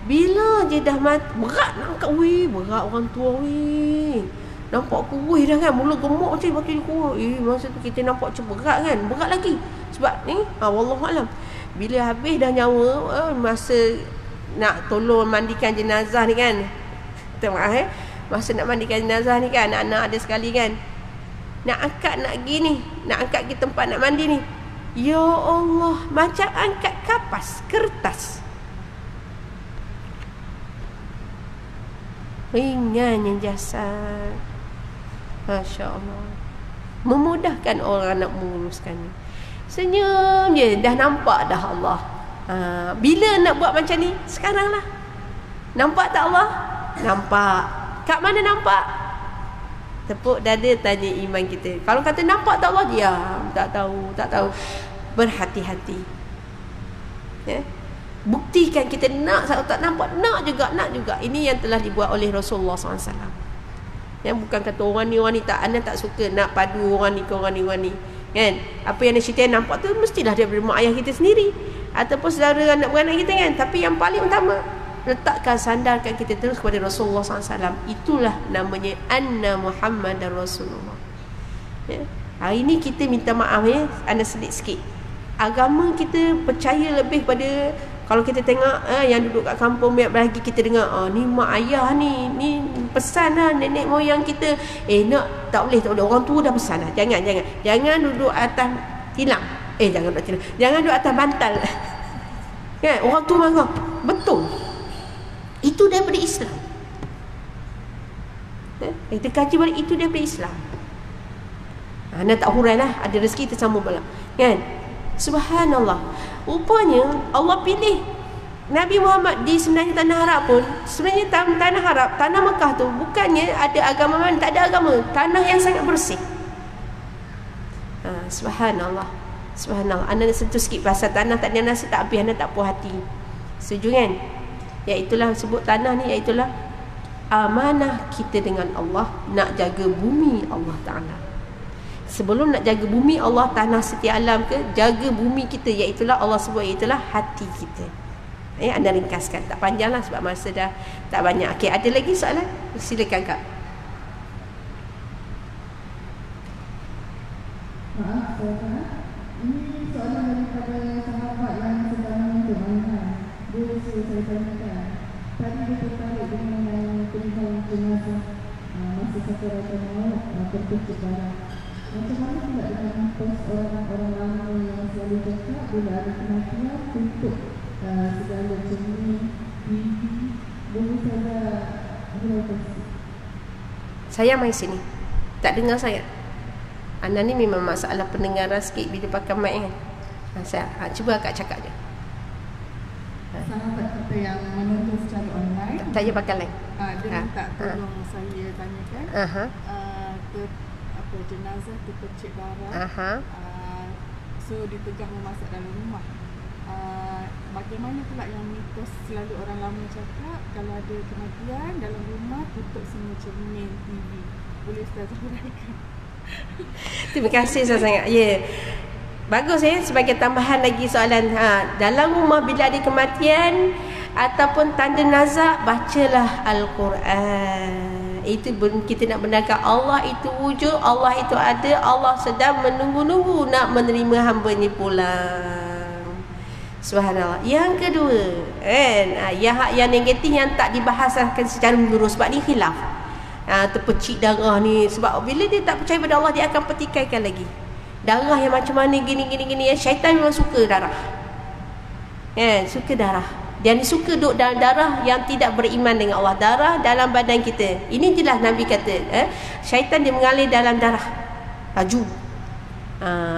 bila dia dah berat nak angkat, weh, berat orang tua, weh, nampak kuih dah kan, mula gemuk macam makin kuih. Masa tu kita nampak macam berat kan, berat lagi. Sebab ni, wallahualam, bila habis dah nyawa, masa nak tolong mandikan jenazah ni kan, minta maaf masa nak mandikan jenazah ni kan, anak-anak ada sekali kan, nak angkat, nak gini, nak angkat ke tempat nak mandi ni, ya Allah, macam angkat kapas, kertas. Ringannya jasad. Masya Allah. Memudahkan orang nak menguruskan ni. Senyum je, dah nampak dah Allah. Bila nak buat macam ni? Sekarang lah. Nampak tak Allah? Nampak. Kat mana nampak? Tepuk dada, tanya iman kita. Kalau kata nampak tak Allah, diam. Tak tahu, tak tahu. Berhati-hati. Ya? Buktikan kita nak, tak nampak, nak juga. Ini yang telah dibuat oleh Rasulullah SAW. Yang bukan kata orang ni tak, anda tak suka nak padu orang ni ke orang ni kan. Apa yang dia cerita nampak tu mestilah daripada mak ayah kita sendiri ataupun saudara anak beranak kita kan. Tapi yang paling utama, letakkan, sandarkan kita terus kepada Rasulullah SAW. Itulah namanya anna Muhammadar Rasulullah. Ya. Hari ni kita minta maaf ya, anda sedikit sikit. Agama kita percaya lebih pada, kalau kita tengok yang duduk kat kampung lagi kita dengar, ni mak ayah ni pesan lah nenek moyang kita. Nak, tak boleh, orang tua dah pesan lah. Jangan duduk atas tilang. Jangan duduk tilang. Jangan duduk atas bantal. Kan, orang tua marah. Betul. Itu daripada Islam. Kita kaji balik, itu daripada Islam. Anda tak hurai lah, ada rezeki tersambung pula. Kan? Subhanallah. Rupanya Allah pilih Nabi Muhammad di sebenarnya tanah Arab pun. Sebenarnya tanah Arab, tanah Mekah tu bukannya ada agama mana, tak ada agama. Tanah yang sangat bersih. Subhanallah. Subhanallah. Anda nak sentuh sikit pasal tanah, tak ada nasi, tak habis, anda tak puas hati. Setuju kan? Iaitulah sebut tanah ni, iaitulah amanah kita dengan Allah, nak jaga bumi Allah Ta'ala. Sebelum nak jaga bumi Allah, tanah setia alam ke, jaga bumi kita, iaitulah Allah sebut, iaitulah hati kita. Anda ringkaskan, tak panjang lah sebab masa dah tak banyak. Okey, ada lagi soalan? Silakan Kak. Maaf, ini soalan daripada sahabat yang sedang menonton. Dia saya tanyakan, tadi dia tertarik dengan perihal jenazah masa sakaratul maut tertutup barang. Macam mana pula dengan mitos orang-orang lama yang selalu cakap bila ada kematian tutup segala cermin, TV, boleh saja beroperasi. Saya main sini, tak dengar saya. Anda ni memang masalah pendengaran sikit bila pakai mic kan. Saya cuba akak cakap je. Sahabat kita yang menonton secara online, tak payah pakai line. Dia minta tolong saya tanyakan. Jenazah terpercik darah, so dipegang memasak dalam rumah. Bagaimana pula yang mitos selalu orang lama cakap, kalau ada kematian dalam rumah tutup semua cermin, TV. Boleh Ustazah uraikan? Terima kasih sangat. Bagus sebagai tambahan lagi soalan. Dalam rumah bila ada kematian ataupun tanda nazak, bacalah Al-Quran. Itu kita nak benarkan Allah itu wujud, Allah itu ada, Allah sedang menunggu-nunggu nak menerima hamba-Nya pulang. Subhanallah. Yang kedua, yang negatif yang tak dibahaskan secara menyeluruh, sebab ni khilaf. Terpecik darah ni, sebab bila dia tak percaya pada Allah, dia akan petikaikan lagi. Darah yang macam mana, gini. Syaitan memang suka darah. Suka darah. Dan suka duduk dalam darah yang tidak beriman dengan Allah. Darah dalam badan kita. Ini jelas Nabi kata, syaitan dia mengalir dalam darah. Laju.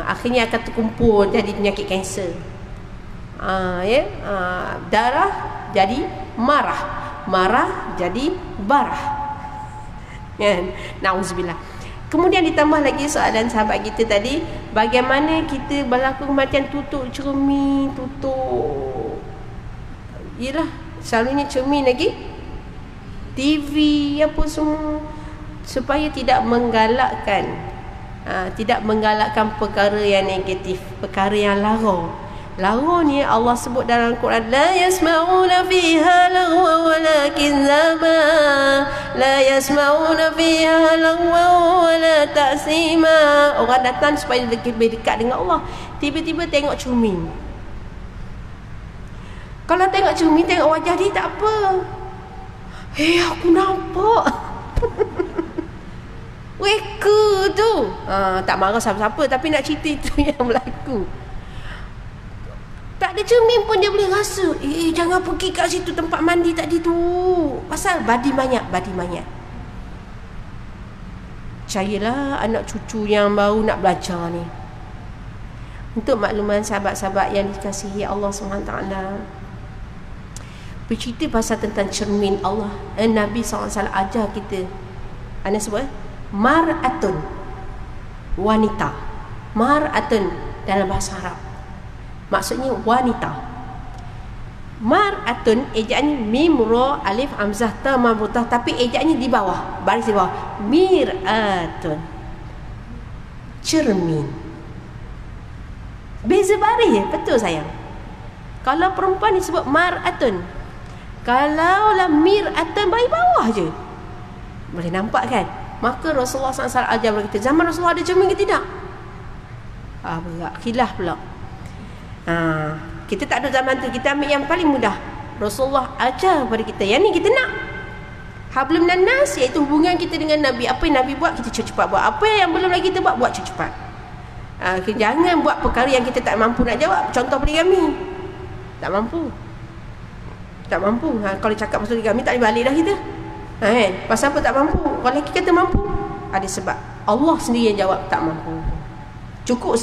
Akhirnya akan terkumpul jadi penyakit kanser. Darah jadi marah. Marah jadi barah. Na'udzubillah. Kemudian ditambah lagi soalan sahabat kita tadi, bagaimana kita berlaku kematian tutup cermin, tutup, yelah, selalunya cermin lagi, TV apa semua, supaya tidak menggalakkan perkara yang negatif, perkara yang lara. Lara ni Allah sebut dalam Quran, la yasma'una fiha lagwa walakin zama, la yasma'una fiha lagwa wala ta'sima. Orang datang supaya lebih dekat dengan Allah, tiba-tiba tengok cermin. Kalau tengok cermin, tengok wajah dia tak apa. Aku nampak. Weka tu. Tak marah siapa-siapa, tapi nak cerita itu yang berlaku. Tak ada cermin pun dia boleh rasa, jangan pergi kat situ tempat mandi tadi tu. Pasal badi mayat. Percayalah anak cucu yang baru nak belajar ni. Untuk makluman sahabat-sahabat yang dikasihi Allah SWT, bercerita pasal tentang cermin Allah. Nabi SAW ajar kita, ana sebut mar'atun, wanita. Mar'atun dalam bahasa Arab maksudnya wanita. Mar'atun ejaannya mim ra alif hamzah ta marbutah, tapi ejaannya di bawah, baris di bawah. Mir'atun, cermin. Beza baris, betul sayang. Kalau perempuan disebut mar'atun, kalau lah mir'atun baris bawah je, boleh nampak kan? Maka Rasulullah SAW ajar kepada kita, zaman Rasulullah ada cermin ke tidak? Berat, khilaf pula. Kita tak ada zaman tu, kita ambil yang paling mudah. Rasulullah ajar kepada kita, yang ni kita nak hablum minan nas, iaitu hubungan kita dengan Nabi. Apa yang Nabi buat, kita cepat-cepat buat. Apa yang belum lagi kita buat cepat-cepat. Jangan buat perkara yang kita tak mampu nak jawab. Contoh poligami, tak mampu. Kalau cakap pasal poligami, tak boleh balik dah kita. Pasal apa tak mampu? Kalau lelaki kata mampu, ada sebab. Allah sendiri yang jawab tak mampu. Cukup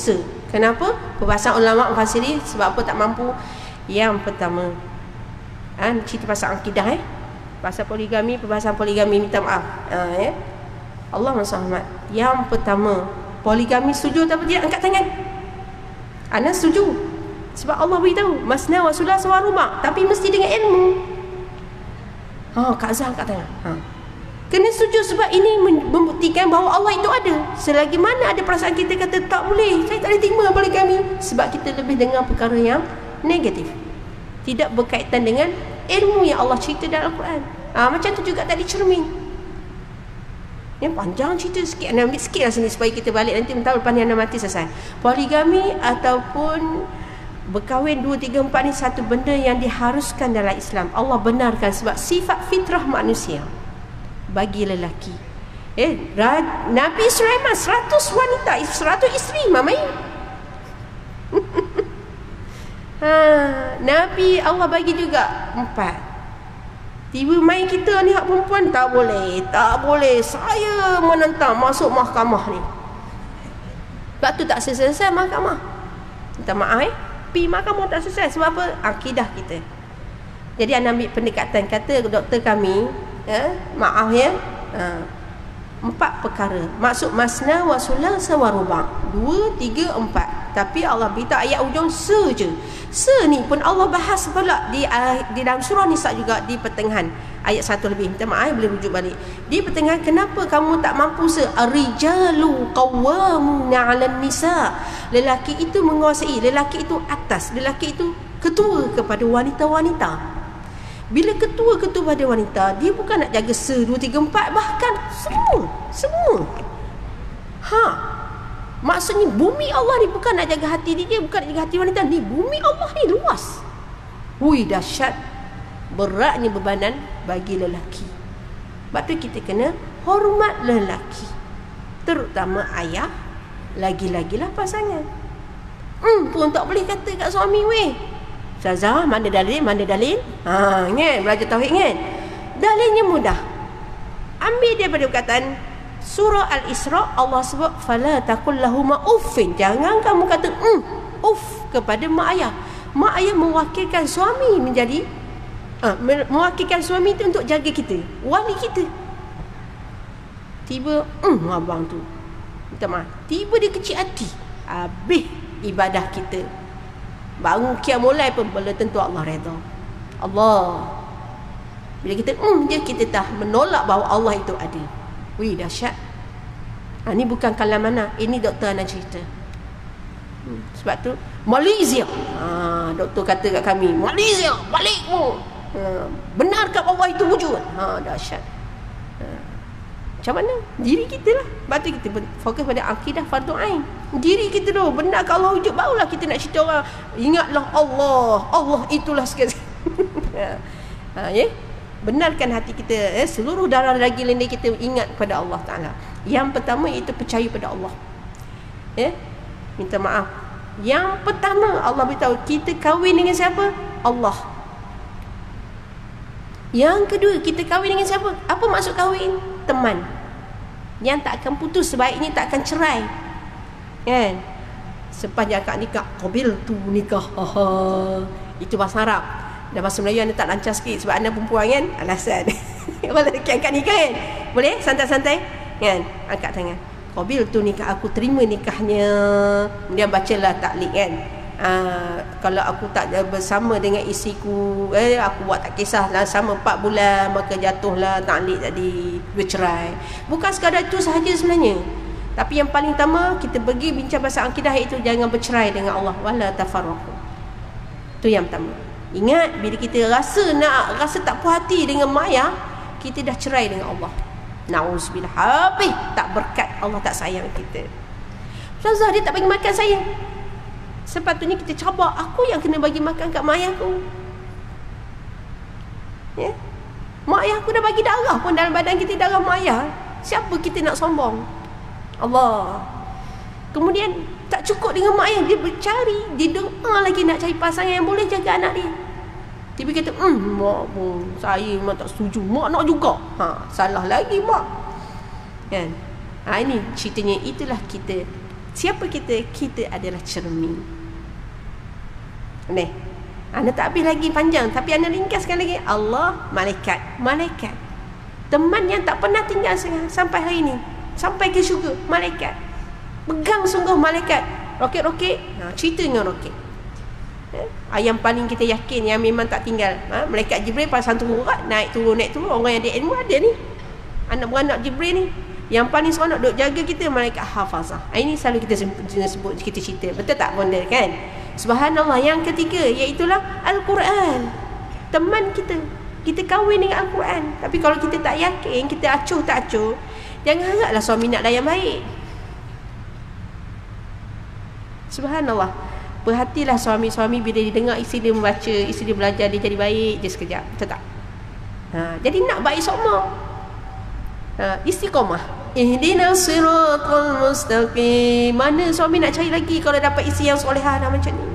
Kenapa? Perbahasan ulama mufassiri sebab apa tak mampu. Yang pertama, cerita pasal akidah, pasal poligami, perbahasan poligami, minta maaf. Allah SWT. Yang pertama, poligami setuju atau tidak? Angkat tangan. Ana setuju. Sebab Allah beritahu, masna wa sulasa wa ruba', tapi mesti dengan ilmu. Kak Zah angkat tangan. Kena setuju sebab ini membuktikan bahawa Allah itu ada. Selagi mana ada perasaan kita kata tak boleh, saya tak boleh terima poligami, sebab kita lebih dengar perkara yang negatif, tidak berkaitan dengan ilmu yang Allah cerita dalam Al-Quran. Macam tu juga tadi cermin. Yang panjang cerita sikit, Anda ambil sikit lah sini supaya kita balik nanti mentah lepas ni Anda mati selesai. Poligami ataupun berkahwin 2, 3, 4 ni satu benda yang diharuskan dalam Islam. Allah benarkan sebab sifat fitrah manusia bagi lelaki. Nabi Sulaiman 100 wanita, 100 isteri, mamai. Nabi Allah bagi juga 4. Tiba main kita ni hak perempuan, tak boleh, saya menentang masuk mahkamah ni. Sebab tu tak selesai mahkamah. Minta maaf pi mahkamah tak selesai. Sebab apa? Akidah kita. Jadi anda ambil pendekatan, kata doktor kami, maaf 4 perkara. Maksud masna wa sulasa wa ruba', 2, 3, 4. Tapi Allah beritahu ayat ujung je. Ni pun Allah bahas pula di dalam surah Nisa juga, di pertengahan ayat 1 lebih. Minta maaf boleh rujuk balik. Di pertengahan, kenapa kamu tak mampu ar-rijalu qawwamuna 'alan nisa. Lelaki itu menguasai, lelaki itu atas, lelaki itu ketua kepada wanita-wanita. Bila ketua-ketua pada wanita, dia bukan nak jaga 2, 3, 4, bahkan semua. Maksudnya bumi Allah ni bukan nak jaga hati dia, bukan nak jaga hati wanita ni. Bumi Allah ni luas. Dahsyat, beratnya bebanan bagi lelaki. Sebab tu kita kena hormat lelaki, terutama ayah, lagi-lagilah pasangan. Pun tak boleh kata kat suami, Ustazah, mana dalil? Belajar tauhid kan? Dalilnya mudah. Ambil daripada perkataan surah Al-Isra, Allah sebut fala taqul lahuma uffin. Jangan kamu kata kepada mak ayah. Mak ayah mewakilkan suami menjadi mewakilkan suami itu untuk jaga kita, wali kita. Tiba abang tu minta maaf. Tiba dia kecil hati, habis ibadah kita. Baru mulai pun belum tentu Allah redha. Allah. Bila kita kita dah menolak bahawa Allah itu ada. Wih, dahsyat. Ini bukan kalam mana, ini doktor Ana cerita. Sebab tu Malaysia. Doktor kata kat kami, Malaysia, balikmu. Benarkah Allah itu wujud? Dahsyat. Macam mana? Diri kita lah. Sebab tu kita fokus pada akidah fardu ain. Diri kita tu, benarkah Allah wujud? Barulah kita nak cerita orang, ingatlah Allah, Allah itulah sekali. Ya? Benarkan hati kita, seluruh darah daging lendir kita ingat kepada Allah Ta'ala. Yang pertama itu percaya pada Allah. Minta maaf. Yang pertama Allah beritahu kita kahwin dengan siapa? Allah. Yang kedua, kita kahwin dengan siapa? Apa maksud kahwin? Teman yang tak akan putus, sebaiknya tak akan cerai, kan? Sepanjang akad nikah, qabil tu nikah. Itu bahasa Arab. Dan bahasa Melayu anda tak lancar sikit sebab anda perempuan, kan? Alasan. Kalau akad nikah, kan? Boleh santai-santai, kan? Angkat tangan. Qabil tu nikah, aku terima nikahnya. Kemudian bacalah taklid, kan? Kalau aku tak bersama dengan isiku, aku buat tak kisahlah, sama 4 bulan, maka jatuhlah taklid tadi, bercerai. Bukan sekadar itu sahaja sebenarnya, tapi yang paling utama kita pergi bincang pasal akidah itu, jangan bercerai dengan Allah, wala tafarraqu. Itu yang pertama. Ingat, bila kita rasa tak puas hati dengan mak ayah, kita dah cerai dengan Allah. Nauzubillah, habis tak berkat, Allah tak sayang kita. Ustazah, dia tak bagi makan saya. Sepatutnya kita cabar, aku yang kena bagi makan kat mak ayah aku. Ya? Mak ayah aku dah bagi darah pun dalam badan kita, darah mak ayah. Siapa kita nak sombong? Allah. Kemudian tak cukup dengan mak ayah, dia bercari, dia doa lagi nak cari pasangan yang boleh jaga anak dia. Tiba kata, mak pun, saya memang tak setuju, mak nak juga. Salah lagi mak, kan? Ini ceritanya. Itulah kita. Siapa kita? Kita adalah cermin. Anda tak habis lagi panjang, tapi anda ringkaskan lagi. Allah, malaikat. Malaikat, teman yang tak pernah tinggal sampai hari ini, sampai ke syurga. Malaikat, pegang sungguh malaikat. Roket-roket, cerita dengan roket. Yang paling kita yakin, yang memang tak tinggal, malaikat Jibril pasang turun, naik turun. Orang yang ada ilmu ada ni, anak beranak Jibril ni. Yang paling seronok duk jaga kita, malaikat hafazah. Ini selalu kita sebut, kita cerita. Betul tak benda, kan? Subhanallah. Yang ketiga, iaitulah Al-Quran. Teman kita. Kita kahwin dengan Al-Quran. Tapi kalau kita tak yakin, kita acuh tak acuh, jangan haraplah suami nak layan baik. Subhanallah. Perhatilah suami-suami bila dia dengar isteri dia membaca, isteri dia belajar, dia jadi baik je sekejap. Betul tak? Jadi nak baik semua. Istiqamah. Ihdinas siratal mustaqim. Mana suami nak cari lagi kalau dapat isteri yang solehah macam ni?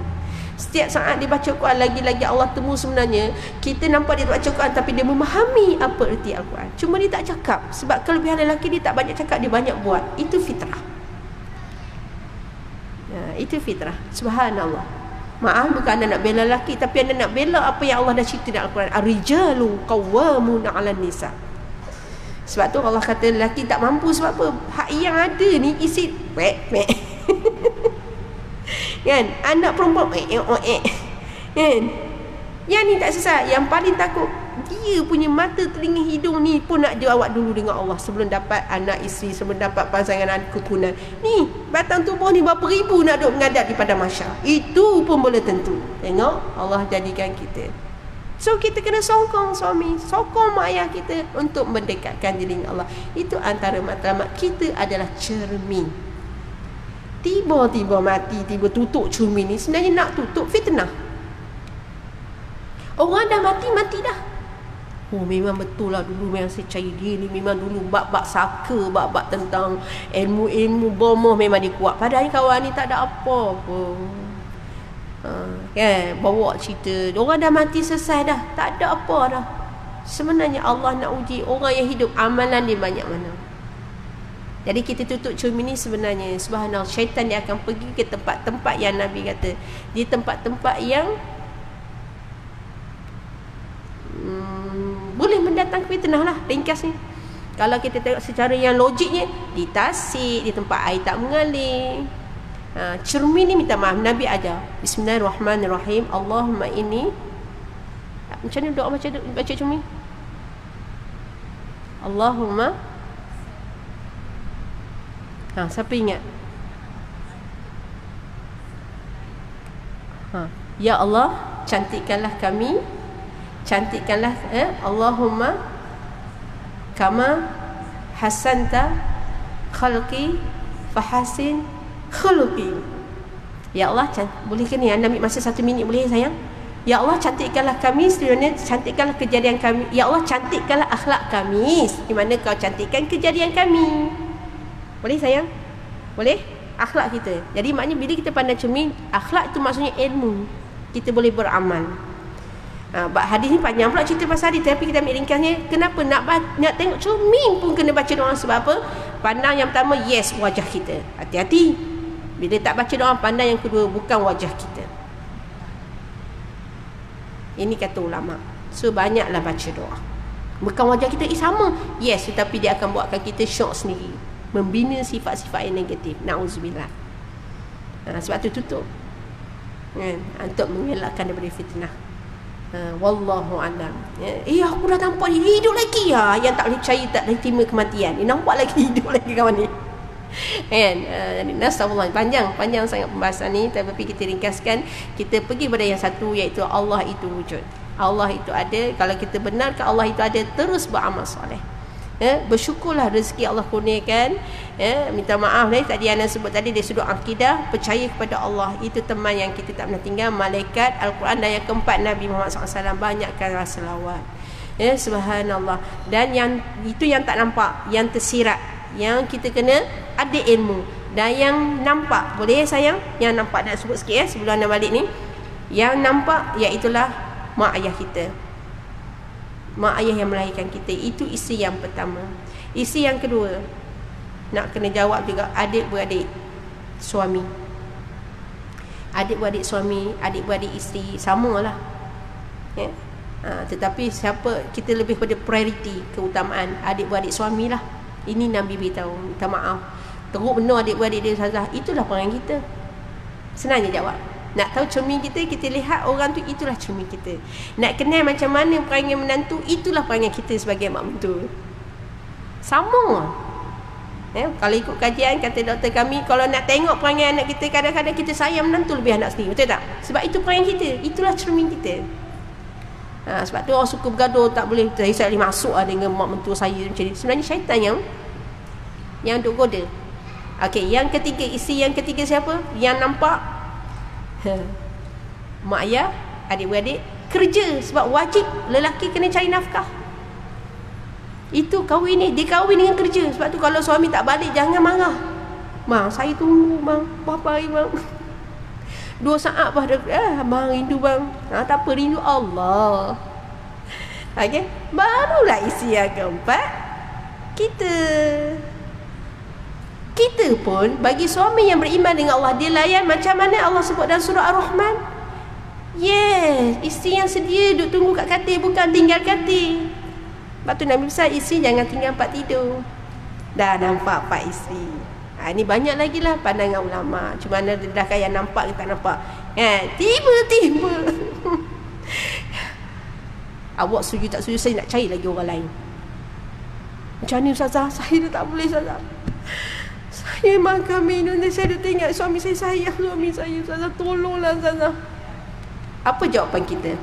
Setiap saat dia baca Quran, lagi-lagi Allah temu sebenarnya. Kita nampak dia baca Quran, tapi dia memahami apa erti Al-Quran. Cuma dia tak cakap. Sebab kelebihan lelaki dia tak banyak cakap, dia banyak buat. Itu fitrah. Itu fitrah. Subhanallah. Maaf, bukan anda nak bela lelaki, tapi anda nak bela apa yang Allah dah cerita dalam Al-Quran. Ar-rijalu qawwamuna 'alan nisa. Sebab tu Allah kata lelaki tak mampu. Sebab apa? Hak yang ada ni isi kan? Anak perempuan kan? Yang ni tak sesat. Yang paling takut, dia punya mata, telinga, hidung ni pun nak jawab dulu dengan Allah sebelum dapat anak isteri, sebelum dapat pasangan anak keturunan. Ni batang tubuh ni berapa ribu nak duk menghadap di padang mahsyar. Itu pun boleh tentu. Tengok Allah jadikan kita. So kita kena sokong suami, sokong mak ayah kita untuk mendekatkan diri dengan Allah. Itu antara matlamat kita adalah cermin. Tiba-tiba mati, tiba tutup cermin ni, sebenarnya nak tutup fitnah. Orang dah mati dah. Memang betul lah, dulu memang saya cari dia ni, memang dulu bab-bab saka, bab-bab tentang ilmu-ilmu bomoh memang dia kuat. Padahal kawan ni tak ada apa-apa. Kan, bawa cerita orang dah mati selesai dah, tak ada apa dah. Sebenarnya Allah nak uji orang yang hidup, amalan dia banyak mana. Jadi kita tutup cermin ni sebenarnya, subhanallah, syaitan dia akan pergi ke tempat-tempat yang Nabi kata, di tempat-tempat yang boleh mendatangkan fitnah lah, ringkasnya. Kalau kita tengok secara yang logiknya, di tasik, di tempat air tak mengalir. Cermin ni minta maaf, Nabi ajar. Bismillahirrahmanirrahim. Allahumma inni. Macam mana doa baca cermin? Allahumma. Siapa ingat? Ya Allah, cantikkanlah kami. Cantikkanlah Allahumma kama hasanta khalqi fahasin khuluqi. Ya Allah, boleh ke ni anda ambil masa 1 minit boleh sayang? Ya Allah, cantikkanlah kami, sebenarnya cantikkanlah kejadian kami. Ya Allah, cantikkanlah akhlak kami, di mana kau cantikkan kejadian kami. Boleh sayang? Boleh? Akhlak kita. Jadi maknanya bila kita pandang cermin, akhlak itu maksudnya ilmu. Kita boleh beramal. Hadis ni panjang pula cerita pasal hadis, tapi kita ambil ringkasnya. Kenapa nak tengok cermin pun kena baca doa? Sebab apa? Pandang yang pertama, yes, wajah kita. Hati-hati. Bila tak baca doa, pandang yang kedua, bukan wajah kita. Ini kata ulama. So banyaklah baca doa. Bukan wajah kita sama, yes, tetapi dia akan buatkan kita syok sendiri, membina sifat-sifat yang negatif. Na'udzubillah. Sebab tu tutup untuk mengelakkan daripada fitnah. Wallahu alam. Aku dah nampak dia hidup lagi. Yang tak boleh percaya, tak boleh terima kematian, dia nampak lagi hidup lagi kawan ni. Nasallahu, panjang sangat pembahasan ni, tapi kita ringkaskan. Kita pergi pada yang satu, iaitu Allah itu wujud. Allah itu ada. Kalau kita benarkan Allah itu ada, terus beramal soleh. Bersyukurlah rezeki Allah kurniakan. Minta maaf tadi Ana sebut tadi dari sudut akidah, percaya kepada Allah itu teman yang kita tak pernah tinggal. Malaikat, Al-Quran, dan yang keempat Nabi Muhammad SAW. Banyakkanlah selawat. Subhanallah. Dan yang itu yang tak nampak, yang tersirat, yang kita kena ada ilmu. Dan yang nampak, boleh sayang? Yang nampak nak sebut sikit sebelum Ana balik ni. Yang nampak iaitulah mak ayah kita, mak ayah yang melahirkan kita. Itu isi yang pertama. Isi yang kedua, nak kena jawab juga adik-beradik suami. Adik-beradik suami, adik-beradik isteri, samalah. Tetapi siapa kita lebih pada prioriti, keutamaan adik-beradik suami lah. Ini Nabi beritahu. Minta maaf, teruk benar adik-beradik dia salah. Itulah perangai kita. Senangnya jawab. Nak tahu cermin kita, kita lihat orang tu, itulah cermin kita. Nak kenal macam mana perangai menantu, itulah perangai kita sebagai mak mentua. Sama. Kalau ikut kajian, kata doktor kami, kalau nak tengok perangai anak kita, kadang-kadang kita sayang menantu lebih anak sendiri. Betul tak? Sebab itu perangai kita. Itulah cermin kita. Sebab tu orang suka bergaduh, tak boleh, saya boleh masuk dengan mak mentua saya macam ni. Sebenarnya syaitan yang duk goda. Okey, yang ketiga, isi yang ketiga siapa? Yang nampak mak ayah, adik-beradik kerja. Sebab wajib lelaki kena cari nafkah. Itu kahwin ni, dia kahwin dengan kerja. Sebab tu kalau suami tak balik, jangan marah. Bang, saya tunggu bang, berapa hari bang? 2 saat bang rindu bang. Tak apa, rindu Allah. Okey, barulah isi yang keempat, kita pun bagi suami yang beriman dengan Allah, dia layan macam mana Allah sebut dalam surah Ar-Rahman. Yes, isteri yang sedia duduk tunggu kat katil, bukan tinggal katil. Sebab tu Nabi besar, isteri jangan tinggal tempat tidur. Dah nampak 4 isteri. Ini banyak lagi lah pandangan ulama. Cuma mana dah kaya nampak ke tak nampak. Tiba-tiba awak setuju tak setuju, saya nak cari lagi orang lain. Macam ni Ustazah? Saya dah tak boleh Ustazah. Saya makan minum, saya dah tengok suami saya sayang suami saya. Ustazah, tolonglah Ustazah. Apa jawapan kita?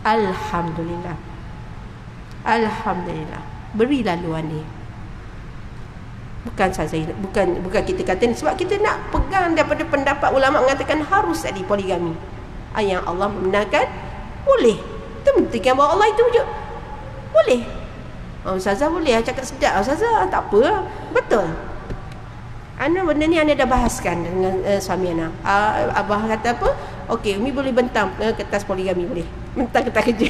Alhamdulillah. Alhamdulillah. Berilah luan dia. Bukan saja, bukan kita kata ni, sebab kita nak pegang daripada pendapat ulama mengatakan harus ada poligami. Yang Allah membenarkan, boleh. Itu membuktikan bahawa Allah itu wujud. Boleh. Ustazah boleh cakap sedap Ustazah, tak apa. Betul. Ana benda ni Ana dah bahaskan dengan suami Ana. Abah kata apa? Okey, Umi boleh bentang kertas poligami, boleh. Bentang kertas kerja.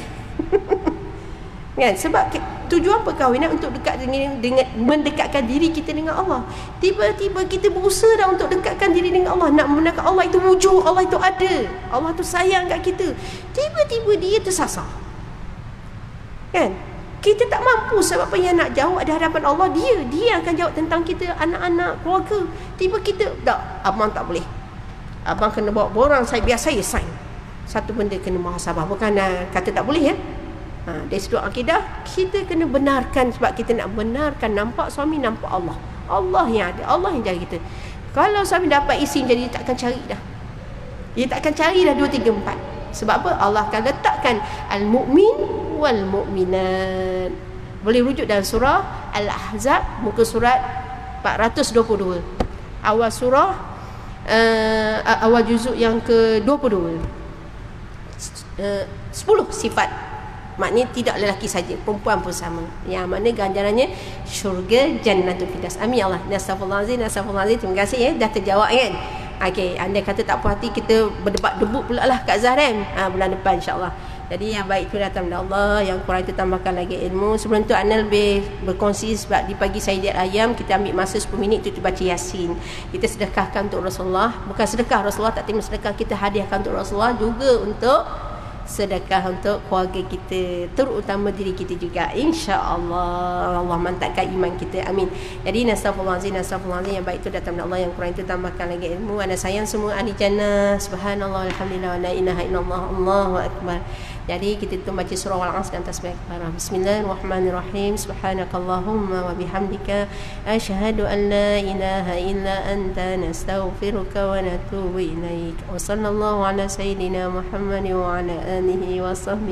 Kan? Sebab tujuan perkahwinan untuk dekat dengan mendekatkan diri kita dengan Allah. Tiba-tiba kita berusaha dah untuk dekatkan diri dengan Allah, nak membenarkan Allah itu wujud, Allah itu ada, Allah itu sayang kat kita. Tiba-tiba dia tersasar. Kan? Kita tak mampu sebab apa yang nak jawab di hadapan Allah. Dia akan jawab tentang kita, anak-anak, keluarga. Tiba kita, tak, abang tak boleh. Abang kena bawa borang, biar saya sign. Satu benda kena muhasabah. Bukan kata tak boleh ya. Dari sudut akidah, kita kena benarkan. Sebab kita nak benarkan, nampak suami, nampak Allah. Allah yang ada, Allah yang jaga kita. Kalau suami dapat isi, jadi dia tak akan cari dah. Dia tak akan cari dah 2, 3, 4. Sebab apa? Allah akan letakkan al-mu'min wal-mu'minat. Boleh rujuk dalam surah Al-Ahzab, muka surat 422. Awal surah, awal juzuk yang ke-22. 10 sifat. Maknanya tidak lelaki saja, perempuan pun sama. Yang mana ganjarannya syurga jannatul firdaus. Amin ya Allah. Nastaghfirullahalazim. Terima kasih ya, dah terjawab kan. Okey, anda kata tak puas hati, kita berdebat debut pula lah Kak Zahrem. Bulan depan insya-Allah. Jadi yang baik itu datang dari Allah, yang kurang itu tambahkan lagi ilmu. Sebelum tu anda lebih berkongsi sebab di pagi saya diet ayam, kita ambil masa 10 minit tu baca Yasin. Kita sedekahkan untuk Rasulullah. Bukan sedekah Rasulullah, tak terima sedekah, kita hadiahkan untuk Rasulullah, juga untuk sedekah untuk keluarga kita, terutama diri kita juga, insya-Allah. Allah mantapkan iman kita, amin. Jadi nastaghfirullahalazim yang baik itu datang dari Allah, yang kurang itu tambahkan lagi ilmu. Anda sayang semua ahli jannah. Subhanallah, alhamdulillah, la ilaha illallah, Allahu akbar. Jadi kita tu baca surah Al-Asr dan tasbih kafarah. Bismillahirrahmanirrahim. Subhanakallahumma wa bihamdika asyhadu an la ilaha illa anta, nastaghfiruka wa natubu ilaik. Wa sallallahu ala sayyidina Muhammad wa ala alihi wa sahbihi